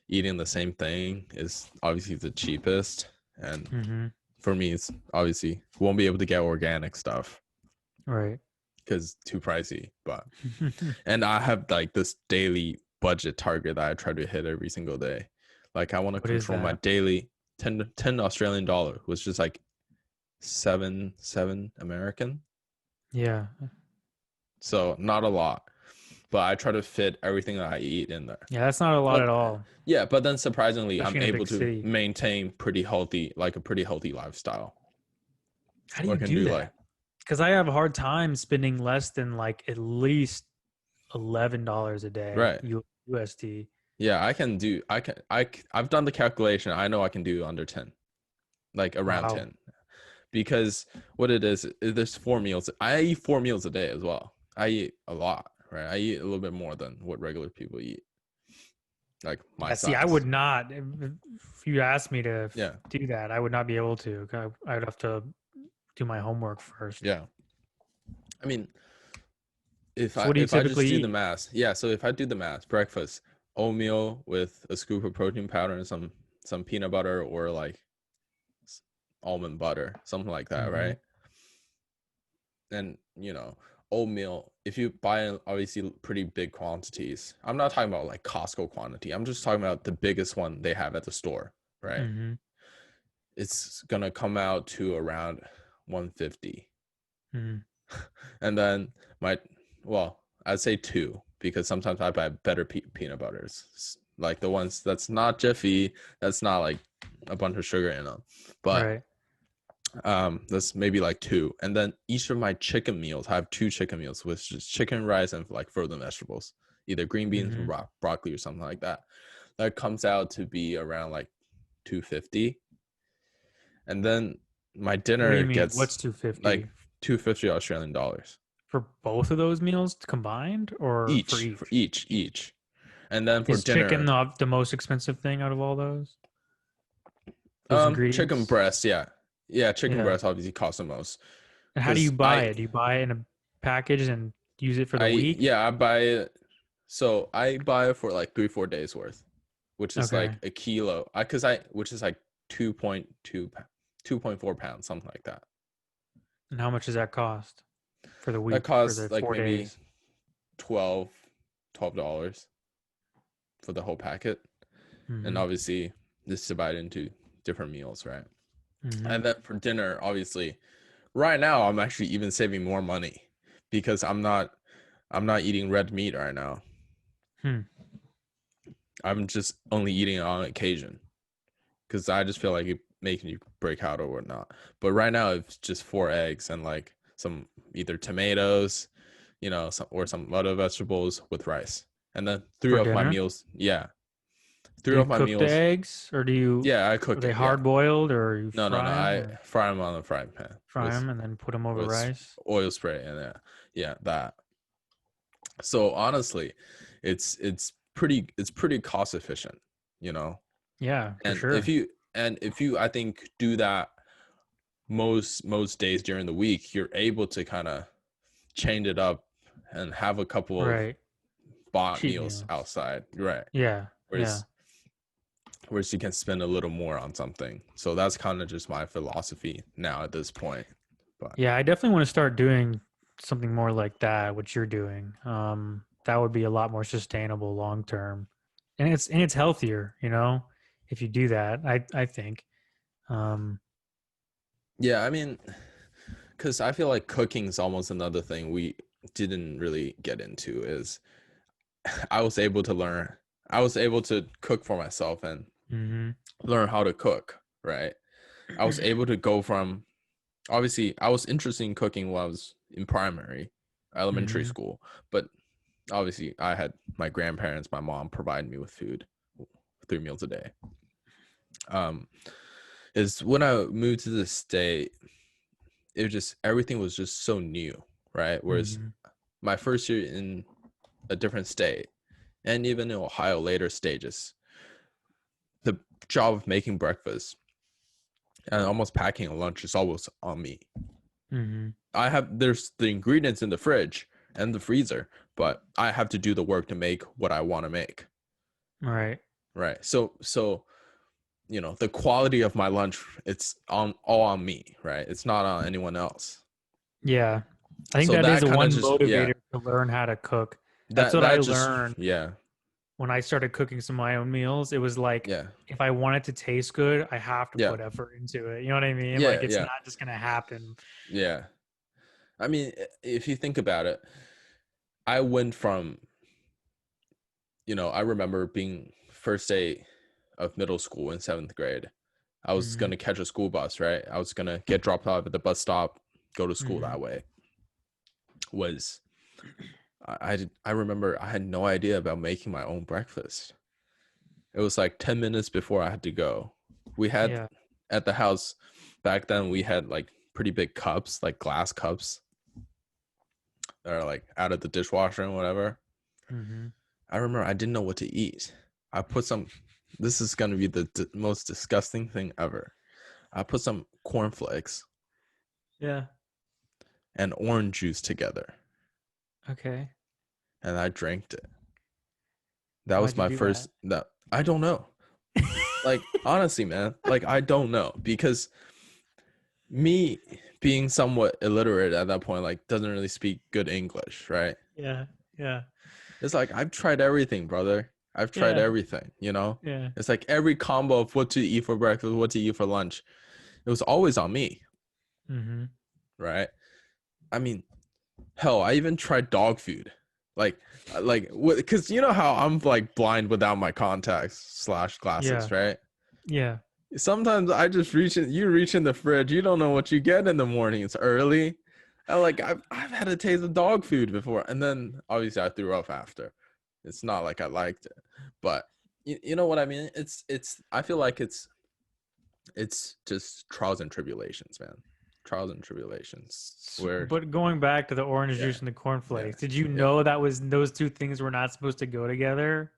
eating the same thing is obviously the cheapest. And Mm-hmm. for me, it's obviously won't be able to get organic stuff Right. because too pricey. But and I have like this daily budget target that I try to hit every single day. Like I want to What is control my that? daily 10 Australian dollar, which is like seven American. Yeah. So not a lot, but I try to fit everything that I eat in there. Yeah, that's not a lot But at all, yeah, but then surprisingly, I'm especially in a able big to city. maintain pretty healthy, like a pretty healthy lifestyle. How do Or you I can do do like, that? Because I have a hard time spending less than like at least $11 a day right. USD. Yeah, I've done the calculation. I know I can do under 10, like around Wow. 10. Because what it is there's 4 meals. I eat 4 meals a day as well. I eat a lot, right? I eat a little bit more than what regular people eat, like my Yeah, see, I size. would not. If you asked me to Yeah, do that, I would not be able to. I would have to do my homework first. yeah. I mean, if So I what do you if I just typically do the eat? math, yeah. So if I do the math, breakfast, oatmeal with a scoop of protein powder and some peanut butter or like almond butter, something like that, Hmm. right? And oatmeal, if you buy in obviously pretty big quantities, I'm not talking about like Costco quantity, I'm just talking about the biggest one they have at the store, right? Hmm. It's gonna come out to around 150. Hmm. And then my well, I'd say two, because sometimes I buy better peanut butters, like the ones that's not Jiffy, that's not like a bunch of sugar in them, but Right. that's maybe like two. And then each of my chicken meals, I have two chicken meals, which is chicken, rice, and like frozen vegetables, either green beans or Hmm. broccoli or something like that. That comes out to be around like 250. And then my What do dinner you mean? gets What's 250 like 250 Australian dollars for both of those meals combined, or for each, for each? each. And then for Is chicken dinner, the most expensive thing out of all those chicken ingredients? breast, yeah, chicken Yeah. breast obviously costs the most And how do you because buy it? Do you buy it in a package and use it for the week? I buy it. So I buy it for like 3-4 days worth, which is like Okay. a kilo. Which is like 2.2, 2.4 pounds, something like that. And how much does that cost for the That week, for costs the like four maybe days? 12 $12 for the whole packet. And Mm-hmm. obviously this is divided into different meals, right? Mm-hmm. And then for dinner, obviously, right now I'm actually even saving more money because I'm not eating red meat right now. Hmm. I'm just only eating it on occasion because I just feel like it making you break out or whatnot. But right now it's just 4 eggs and like some either tomatoes, some other vegetables with rice. And then three For of my dinner? meals, yeah, Do three you of my cook the meals, eggs, or yeah, I are cook they it, yeah. hard boiled, or you No, no, no, fry them, I or fry them on the frying pan fry them and then put them over with rice? oil spray and yeah, that. So honestly, it's pretty cost efficient, you know. Yeah, for And sure. if you I think do that most days during the week, you're able to kind of change it up and have a couple of Right. bought Cheat meals meals. outside, right? Yeah. Yeah. Whereas whereas you can spend a little more on something. So that's kind of just my philosophy now at this point. But Yeah, I definitely want to start doing something more like that, what you're doing. That would be a lot more sustainable long term. And it's healthier, if you do that, I think. Um, yeah, I mean, because I feel like cooking is almost another thing we didn't really get into is I was able to learn. I was able to cook for myself and mhm. learn how to cook, right? I was able to go from obviously I was interested in cooking while I was in elementary Mhm. school, but obviously I had my grandparents, my mom provided me with food, 3 meals a day. Um, is when I moved to the state, it just everything was just so new, right? Whereas Mhm. my first year in a different state, and even in Ohio later stages, the job of making breakfast and almost packing a lunch is always on me. Mm-hmm. There's the ingredients in the fridge and the freezer, but I have to do the work to make what I want to make. Right. Right. So the quality of my lunch, it's all on me, right? It's not on anyone else. Yeah. I think So that is that a kind of one just, yeah, motivator to learn how to cook. That's that what I that just, learned yeah, when I started cooking some of my own meals. It was like, yeah, if I want it to taste good, I have to yeah, put effort into it. You know what I mean? Like, yeah, it's yeah, not just gonna happen. yeah. I mean, if you think about it, I went from, I remember being first day of middle school in 7th grade. I was Mm-hmm. going to catch a school bus, right? I was going to get dropped off at the bus stop, go to school Mm-hmm. that way. Was I remember I had no idea about making my own breakfast. It was like 10 minutes before I had to go. We had Yeah. at the house back then, we had like pretty big cups, like glass cups that are like out of the dishwasher and whatever. Mm-hmm. I remember I didn't know what to eat. I put some, this is going to be the most disgusting thing ever. I put some cornflakes Yeah. and orange juice together Okay. and I drank it. That was Why'd you my do that? first, that I don't know. Like, honestly, man, like, I don't know, because me being somewhat illiterate at that point, like, doesn't really speak good English, right? Yeah. Yeah. It's like, I've tried everything, brother. I've tried Yeah. everything, Yeah. It's like every combo of what to eat for breakfast, what to eat for lunch. It was always on me, Mm-hmm. right? I mean, hell, I even tried dog food. Like, because you know how I'm like blind without my contacts / Yeah. glasses, right? Yeah. Sometimes I just you reach in the fridge, you don't know what you get in the morning. It's early. And like I've had a taste of dog food before, and then obviously I threw up after. It's not like I liked it, but you know what I mean. It's I feel like it's just trials and tribulations, man. Trials and tribulations. Where But going back to the orange yeah, juice and the yeah, cornflakes, did you yeah. know that was those two things were not supposed to go together?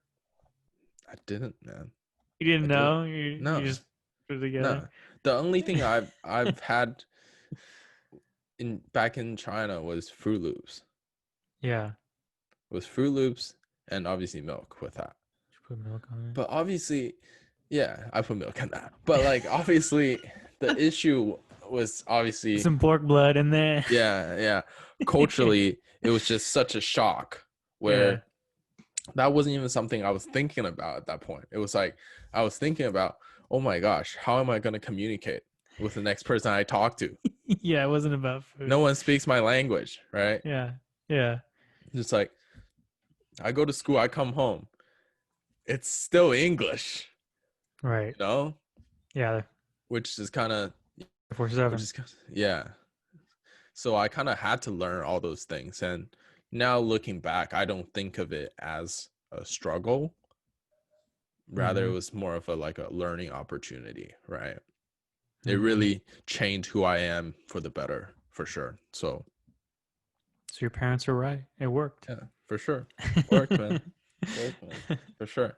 I didn't, man. You didn't I did. know? You No, just put it together? no. The only thing I've had in back in China was Fruit Loops. Yeah. Was Fruit Loops and obviously milk with that. Did you put milk on But obviously, yeah, I put milk in that. But like obviously the issue was it? obviously, Some pork blood in there. yeah. Culturally, it was just such a shock Yeah. where that wasn't even something I was thinking about at that point. It was like I was thinking about, oh my gosh, how am I going to communicate with the next person I talk to? Yeah, it wasn't about No food. one speaks my language, right? Yeah. Yeah. Just like I go to school, I come home. It's still English, Right. you know, Yeah. which is kind of, 4/7. yeah. So I kind of had to learn all those things. And now looking back, I don't think of it as a struggle. Rather, it Mm-hmm. was more of a learning opportunity, right? It Mm-hmm. really changed who I am for the better, for sure. So So your parents are right. It worked. yeah, for sure. Worked, man. Worked, man. For sure.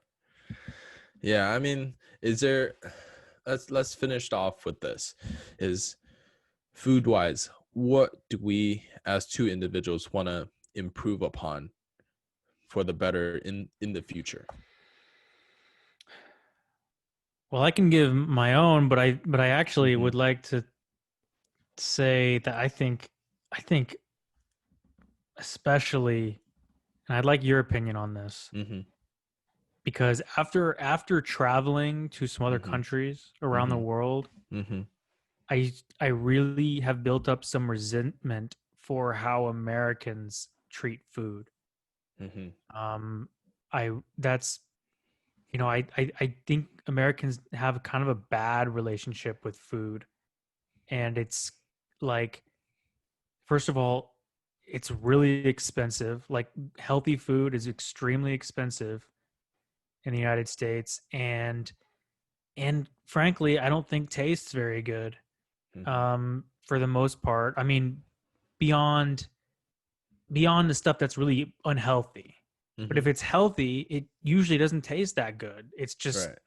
Yeah, I mean, is there let's finish off with this. Is food wise, what do we as two individuals want to improve upon for the better in the future? Well, I can give my own, but I actually Mm-hmm. would like to say that I think especially, and I'd like your opinion on this, Mm-hmm. because after traveling to some other Mm-hmm. countries around the Mm-hmm. world, Mm-hmm. I really have built up some resentment for how Americans treat food. Mm-hmm. Um, I that's I think Americans have kind of a bad relationship with food, and it's like, first of all, it's really expensive. Like, healthy food is extremely expensive in the United States, and frankly, I don't think tastes very good. Mm-hmm. For the most part. I mean, beyond beyond the stuff that's really unhealthy. But if Hmm. it's healthy, it usually doesn't taste that good. Right.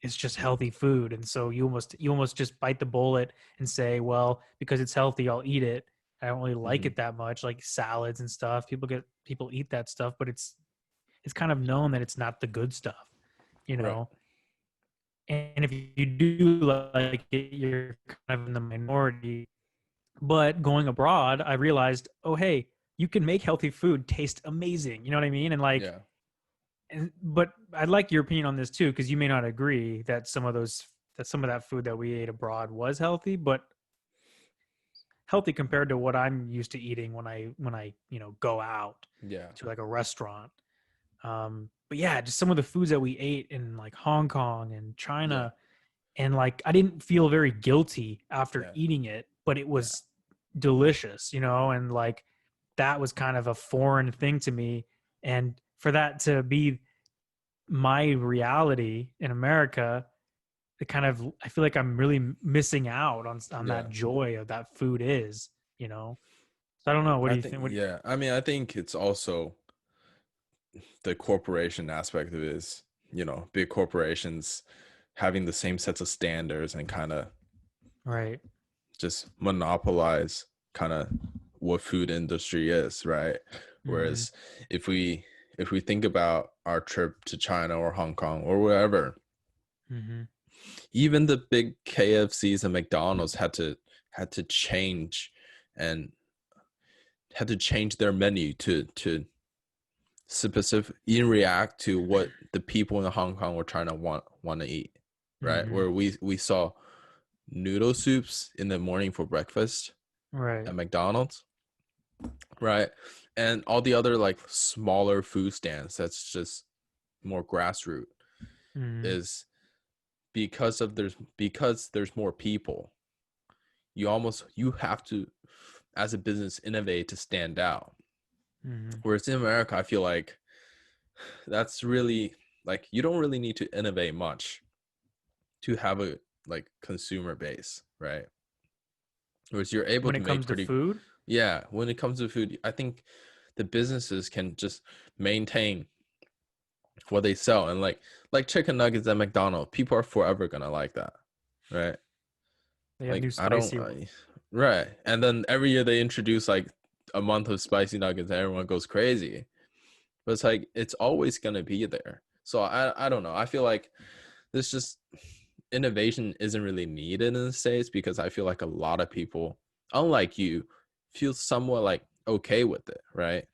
It's just healthy food. And so you almost just bite the bullet and say, well, because it's healthy, I'll eat it. I don't really like Hmm. it that much, like salads and stuff. People eat that stuff, but it's kind of known that it's not the good stuff, you Right. know. And if you do like it, you're kind of in the minority. But going abroad, I realized, oh hey, you can make healthy food taste amazing. You know what I mean? And like, Yeah. but I'd like your opinion on this too, because you may not agree that some of that food that we ate abroad was healthy, but healthy compared to what I'm used to eating when I go out Yeah. to like a restaurant. But yeah, just some of the foods that we ate in like Hong Kong and Yeah. China, and like I didn't feel very guilty after Yeah. eating it, but it Yeah. was delicious, and like that was kind of a foreign thing to me. And for that to be my reality in America, it kind of I feel like I'm really missing out on Yeah. that joy of that food is. So I don't know. What do I you think, think? yeah. I mean, I think it's also the corporation aspect of it is, big corporations having the same sets of standards and kind of Right. just monopolize kind of what food industry is, right? Mm-hmm. Whereas if we if we think about our trip to China or Hong Kong or wherever, Mm-hmm. even the big KFCs and McDonald's had to change and had to change their menu to specific in react to what the people in Hong Kong were trying to want to eat, right? Mm-hmm. Where we saw noodle soups in the morning for breakfast Right. at McDonald's, right? And all the other like smaller food stands that's just more grassroots Mm-hmm. is because there's more people. You have to, as a business, innovate to stand out. Mm-hmm. Whereas in America, I feel like that's really like you don't really need to innovate much to have a like consumer base, right? Whereas you're able When to it make comes to pretty, food. yeah, when it comes to food, I think the businesses can just maintain what they sell, and like chicken nuggets at McDonald's, people are forever gonna like that, right? They have Like new I don't spicy ones. right. And then every year they introduce like a month of spicy nuggets and everyone goes crazy. But it's like it's always gonna be there. So I don't know. I feel like this just innovation isn't really needed in the States because I feel like a lot of people, unlike you, feel somewhat like okay with it, right?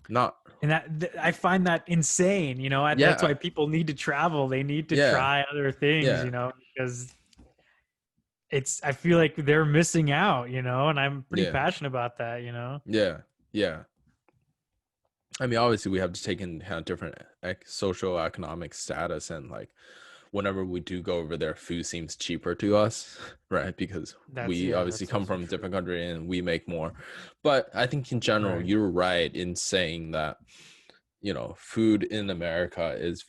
Not And I find that insane. That's yeah, why people need to travel. They need to yeah, try other things. yeah, Because I feel like they're missing out. And I'm pretty yeah, passionate about that. yeah, yeah. I mean, obviously, we have to take into account different social economic status, and like whenever we do go over there, food seems cheaper to us, right? Because we obviously That's come also from a true. different country and we make more. But I think in general, Right. you're right in saying that food in America is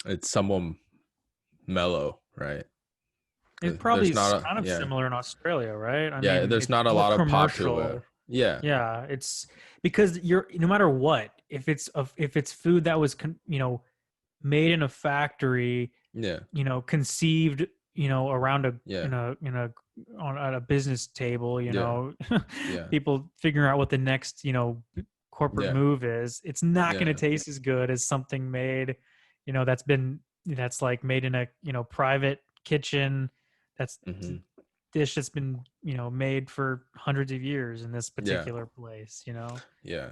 it's somewhat mellow, right? It probably There's is not a kind of yeah, similar in Australia, right? I yeah. mean, There's it's not a more lot of pop to it. commercial. Yeah, Yeah, it's because you're no matter what, if it's food that was made in a factory, yeah, conceived, around a yeah, on at a business table, yeah, yeah, people figuring out what the next, corporate yeah, move is. It's not going to yeah. taste as good as something made, that's like made in a, private kitchen. That's Hmm. dish that's been, made for hundreds of years in this Yeah. particular place. Yeah,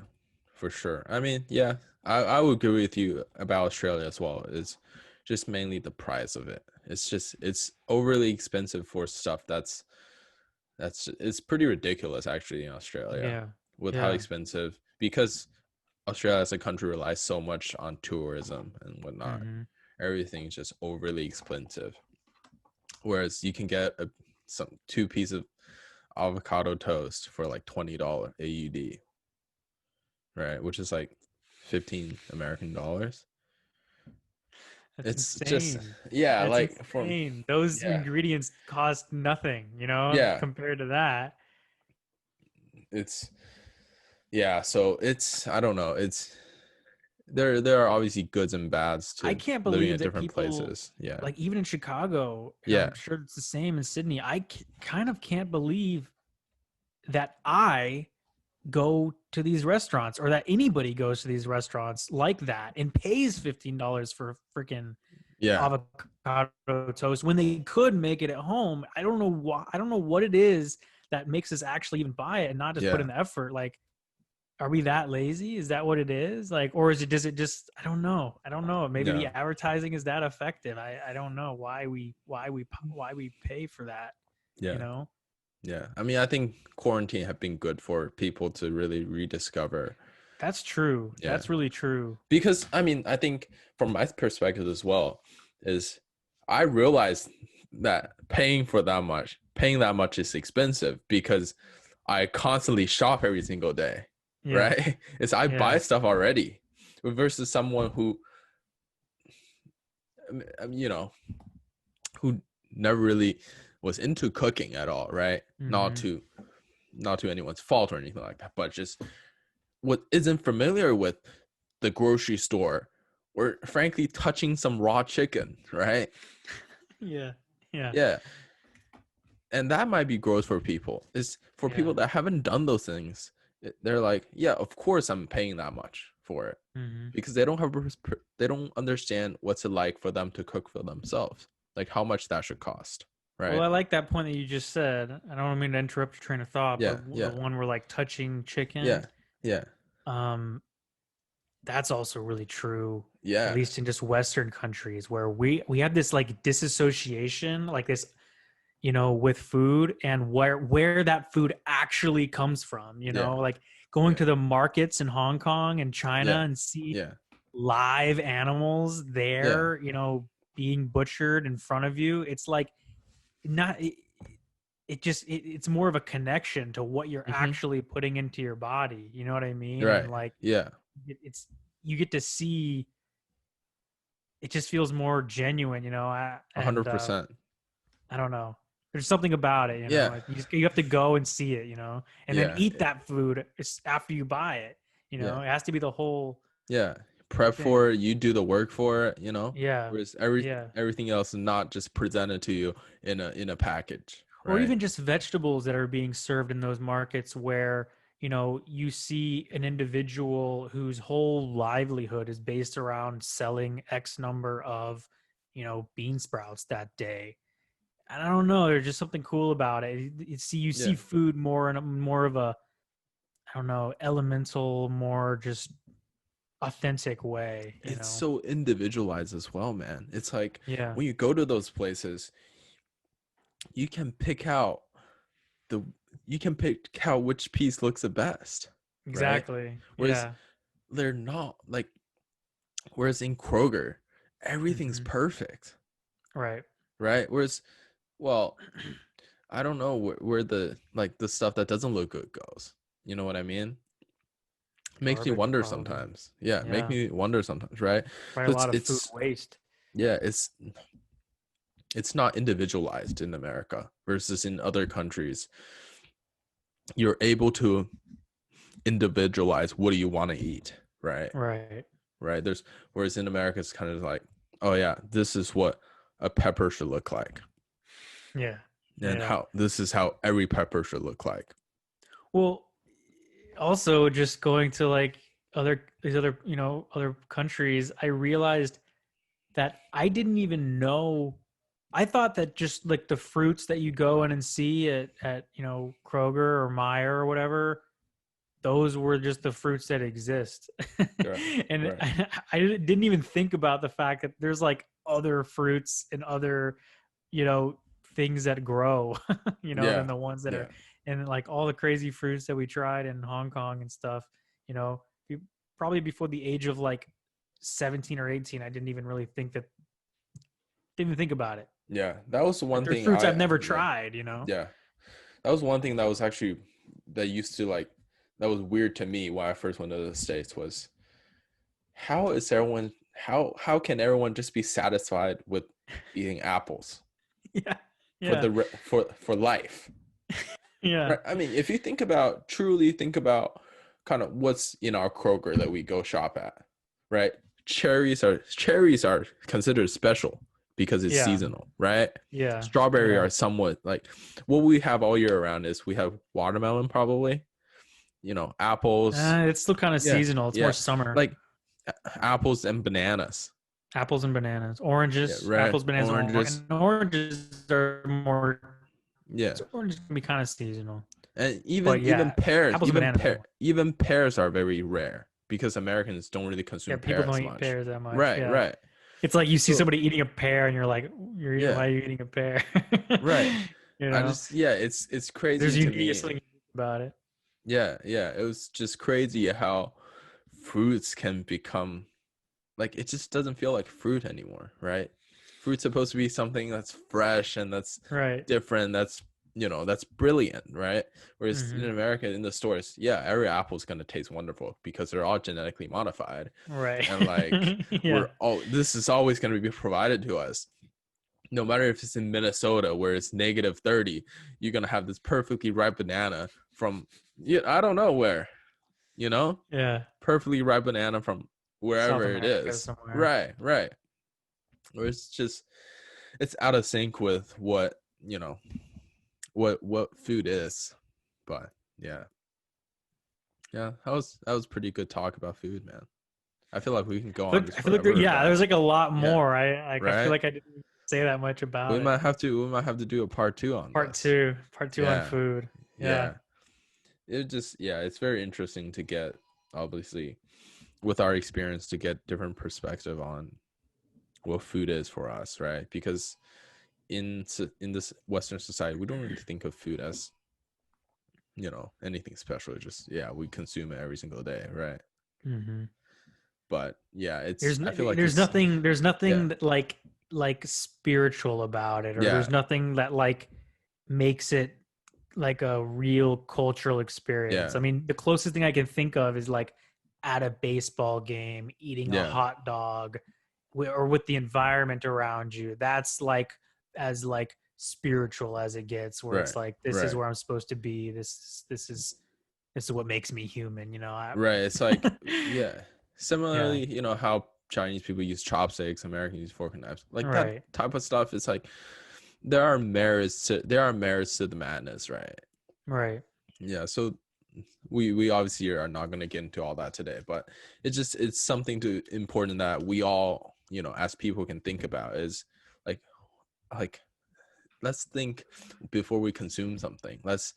for sure. I mean, yeah, I would agree with you about Australia as well. It's just mainly the price of it. It's overly expensive for stuff that's it's pretty ridiculous actually in Australia Yeah. with how Yeah. expensive because Australia as a country relies so much on tourism and whatnot. Hmm. Everything's just overly expensive. Whereas you can get some two pieces of avocado toast for like $20 AUD, right? Which is like 15 American dollars. That's It's just insane. yeah, That's like from insane. Those yeah, ingredients cost nothing, yeah. compared to that. It's Yeah, so it's, I don't know, it's there are obviously goods and bads I to can't living believe in that different people, places. Yeah. like, even in Chicago, and Yeah. I'm sure it's the same in Sydney. Kind of can't believe that I go to these restaurants, or that anybody goes to these restaurants like that and pays $15 for freaking Yeah. avocado toast when they could make it at home. I don't know why. I don't know what it is that makes us actually even buy it and not just put Yeah. in the effort. Like, are we that lazy? Is that what it is? Like, or is it, does it just, I don't know. I don't know. Maybe the Yeah. advertising is that effective. I don't know why we pay for that, you Yeah. know? Yeah. I mean, I think quarantine have been good for people to really rediscover. That's true. Yeah. That's really true. Because I mean, I think from my perspective as well, is I realized that paying that much is expensive because I constantly shop every single day, Yeah. right? It's I buy Yeah. stuff already versus someone who, you know, who never really was into cooking at all, right? Hmm. Not to anyone's fault or anything like that, but just what isn't familiar with the grocery store or frankly touching some raw chicken, right? Yeah. Yeah. Yeah. And that might be gross for people. Is for Yeah. people that haven't done those things, they're like, yeah, of course I'm paying that much for it Hmm. because they don't understand what's it like for them to cook for themselves, like how much that should cost, Well, right? I like that point that you just said. I don't mean to interrupt your train of thought, but Yeah, the yeah, one where, like, touching chicken, yeah, yeah, um, that's also really true, at yeah. least in just Western countries, where we have this, like, disassociation, like this, with food and where that food actually comes from, Yeah, like going yeah, to the markets in Hong Kong and China yeah, and see yeah, live animals yeah. there, being butchered in front of you. It's like, not it just it's more of a connection to what you're Mm-hmm. actually putting into your body, you know what I mean? And, Right. like, Yeah. it's, you get to see, it just feels more genuine, A and hundred percent. I don't know. There's something about it, Yeah. You have to go and see it, and then Yeah. eat that food after you buy it. Yeah. It has to be the Yeah. whole Prep thing. for it, you do the work for it, you know? Yeah, Whereas yeah. everything else is not just presented to you in a package, Or right? even just vegetables that are being served in those markets where, you see an individual whose whole livelihood is based around selling X number of, bean sprouts that day. And I don't know, there's just something cool about it. You see Yeah. food more in more of a, I don't know, elemental, more just authentic way, It's so individualized as well, man. It's like Yeah, when you go to those places, you can pick out the you can pick out which piece looks the best, right? exactly. Whereas Yeah. they're not like whereas in Kroger, everything's Hmm. perfect, Right. right? Whereas, well, I don't know where the like the stuff that doesn't look good goes. You know what I mean? Makes me Garbage, wonder probably. sometimes. Yeah, make Yeah. me wonder sometimes, right? Probably So a lot of food it's waste. yeah, it's not individualized in America versus in other countries. You're able to individualize what do you want to eat, right? Right. Right. There's whereas in America it's kind of like, oh yeah, this is what a pepper should look like. Yeah. And Yeah. how this is how every pepper should look like. Well, also just going to, like, other countries, I realized that I didn't even know. I thought that just, like, the fruits that you go in and see at Kroger or Meyer or whatever, those were just the fruits that exist. Right. And Right. I didn't even think about the fact that there's, like, other fruits and other, you know things that grow, than Yeah. the ones that are, Yeah. and, like, all the crazy fruits that we tried in Hong Kong and stuff, you know be- probably before the age of, like, 17 or 18, I didn't even think about it. Yeah. That was the Like, one there's thing fruits I've I never yeah. tried. Yeah. That was one thing that was actually that used to like that was weird to me when I first went to the States was how can everyone just be satisfied with eating apples Yeah. for Yeah. for life? Yeah. Right? I mean, if you think about truly think about kind of what's in our Kroger that we go shop at, right? Cherries are considered special because it's Yeah. seasonal, right? Yeah. Strawberry Yeah. are somewhat like what we have all year round is we have watermelon probably, apples. It's still kind of Yeah, seasonal. It's more yeah, summer. like apples and bananas. Apples and bananas. Yeah, Oranges. right. Apples, bananas, Oranges. and oranges are more. Yeah, Oranges can be kind of seasonal. and But even yeah, pears, apples and bananas are more. even pears are very rare because Americans don't really Yeah, consume people pear don't as eat much. pears that much. Right, Yeah. right. It's like you see So somebody eating a pear and you're like, why yeah, are you eating a pear? right. You I know, just yeah, it's there's crazy to unique me. something about it. Yeah, yeah. It was just crazy how fruits can become like it just doesn't feel like fruit anymore, right? Fruit's supposed to be something that's fresh and that's Right. different, that's brilliant, right? Whereas in Hmm. America in the stores, yeah, every apple is gonna taste wonderful because they're all genetically modified. Right. And like Yeah. this is always gonna be provided to us. No matter if it's in Minnesota where it's -30, you're gonna have this perfectly ripe banana from I don't know where, you know? Yeah. Perfectly ripe banana from South wherever it America is. somewhere. Right, right. Where it's out of sync with what, what food is. But yeah. Yeah, that was pretty good talk about food, man. I feel like we can go on this I feel like there, forever, yeah, but there's like a lot yeah, more. I feel right? like I didn't say that much We about it. might have to do a part 2 on this. Part two on Yeah. food. Yeah. Yeah. It's very interesting to get, obviously, with our experience, to get different perspective on what food is for us, right? Because in this Western society, we don't really think of food as anything special. It's just we consume it every single day, right? Hmm. But yeah, I feel like There's yeah, nothing that like spiritual about it, or yeah, there's nothing that like makes it like a real cultural experience. yeah, I mean, the closest thing I can think of is like at a baseball game, eating a yeah, hot dog, or with the environment around you. That's like as like spiritual as it gets, where right, it's like this is right, where I'm supposed to be. This is what makes me human. right. It's like yeah. Yeah, Similarly, how Chinese people use chopsticks, Americans use fork and knives, like that right, type of stuff. It's like there are merits to the madness, right? right. Yeah. So we obviously are not going to get into all that today, but it's something to important that we all as people can think about is like like let's think before we consume something. Let's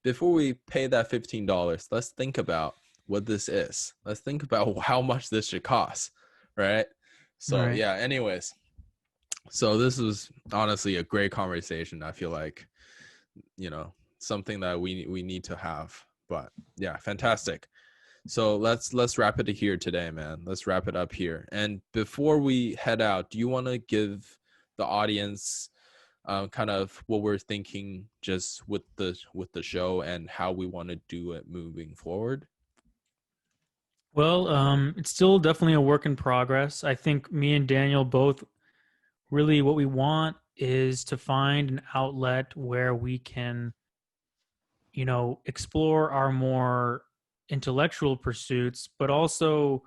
before we pay that $15, let's think about what this is. Let's think about how much this should cost, right? So Right. yeah, anyways, so this was honestly a great conversation. I feel like something that we need to have. But yeah, fantastic. So let's wrap it here today, man. Let's wrap it up here. And before we head out, do you want to give the audience kind of what we're thinking just with the show and how we want to do it moving forward? Well, it's still definitely a work in progress. I think me and Daniel both really what we want is to find an outlet where we can, explore our more intellectual pursuits, but also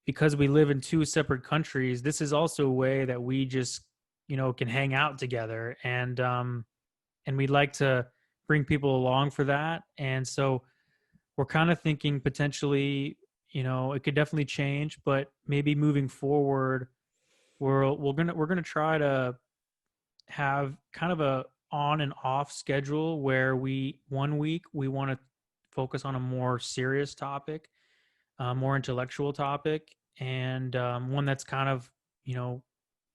because we live in two separate countries, this is also a way that we just, can hang out together, and we'd like to bring people along for that. And so we're kind of thinking potentially, it could definitely change, but maybe moving forward, we're gonna try to have kind of a on and off schedule where we one week we want to focus on a more serious topic, more intellectual topic, and one that's kind of you know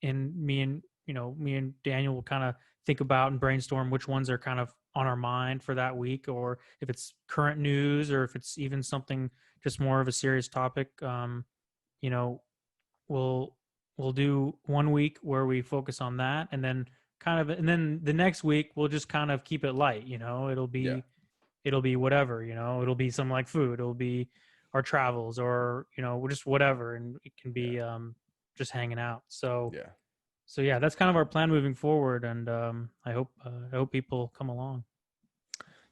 in me and Daniel will kind of think about and brainstorm which ones are kind of on our mind for that week, or if it's current news, or if it's even something just more of a serious topic. You know, we'll do one week where we focus on that, and then and then the next week we'll just kind of keep it light. Yeah, It'll be whatever. It'll be something like food. It'll be our travels, or just whatever, and it can yeah, be just hanging out. So yeah. yeah, that's kind of our plan moving forward, and I hope people come along.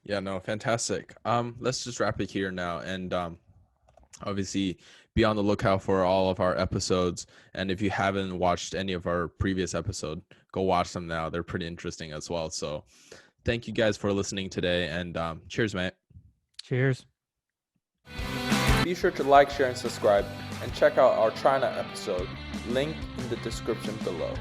Yeah, no, fantastic. Let's just wrap it here now, and obviously be on the lookout for all of our episodes. And if you haven't watched any of our previous episode, go watch them now. They're pretty interesting as well. So thank you guys for listening today, and cheers, mate. Cheers. Be sure to like, share, and subscribe, and check out our China episode, link in the description below.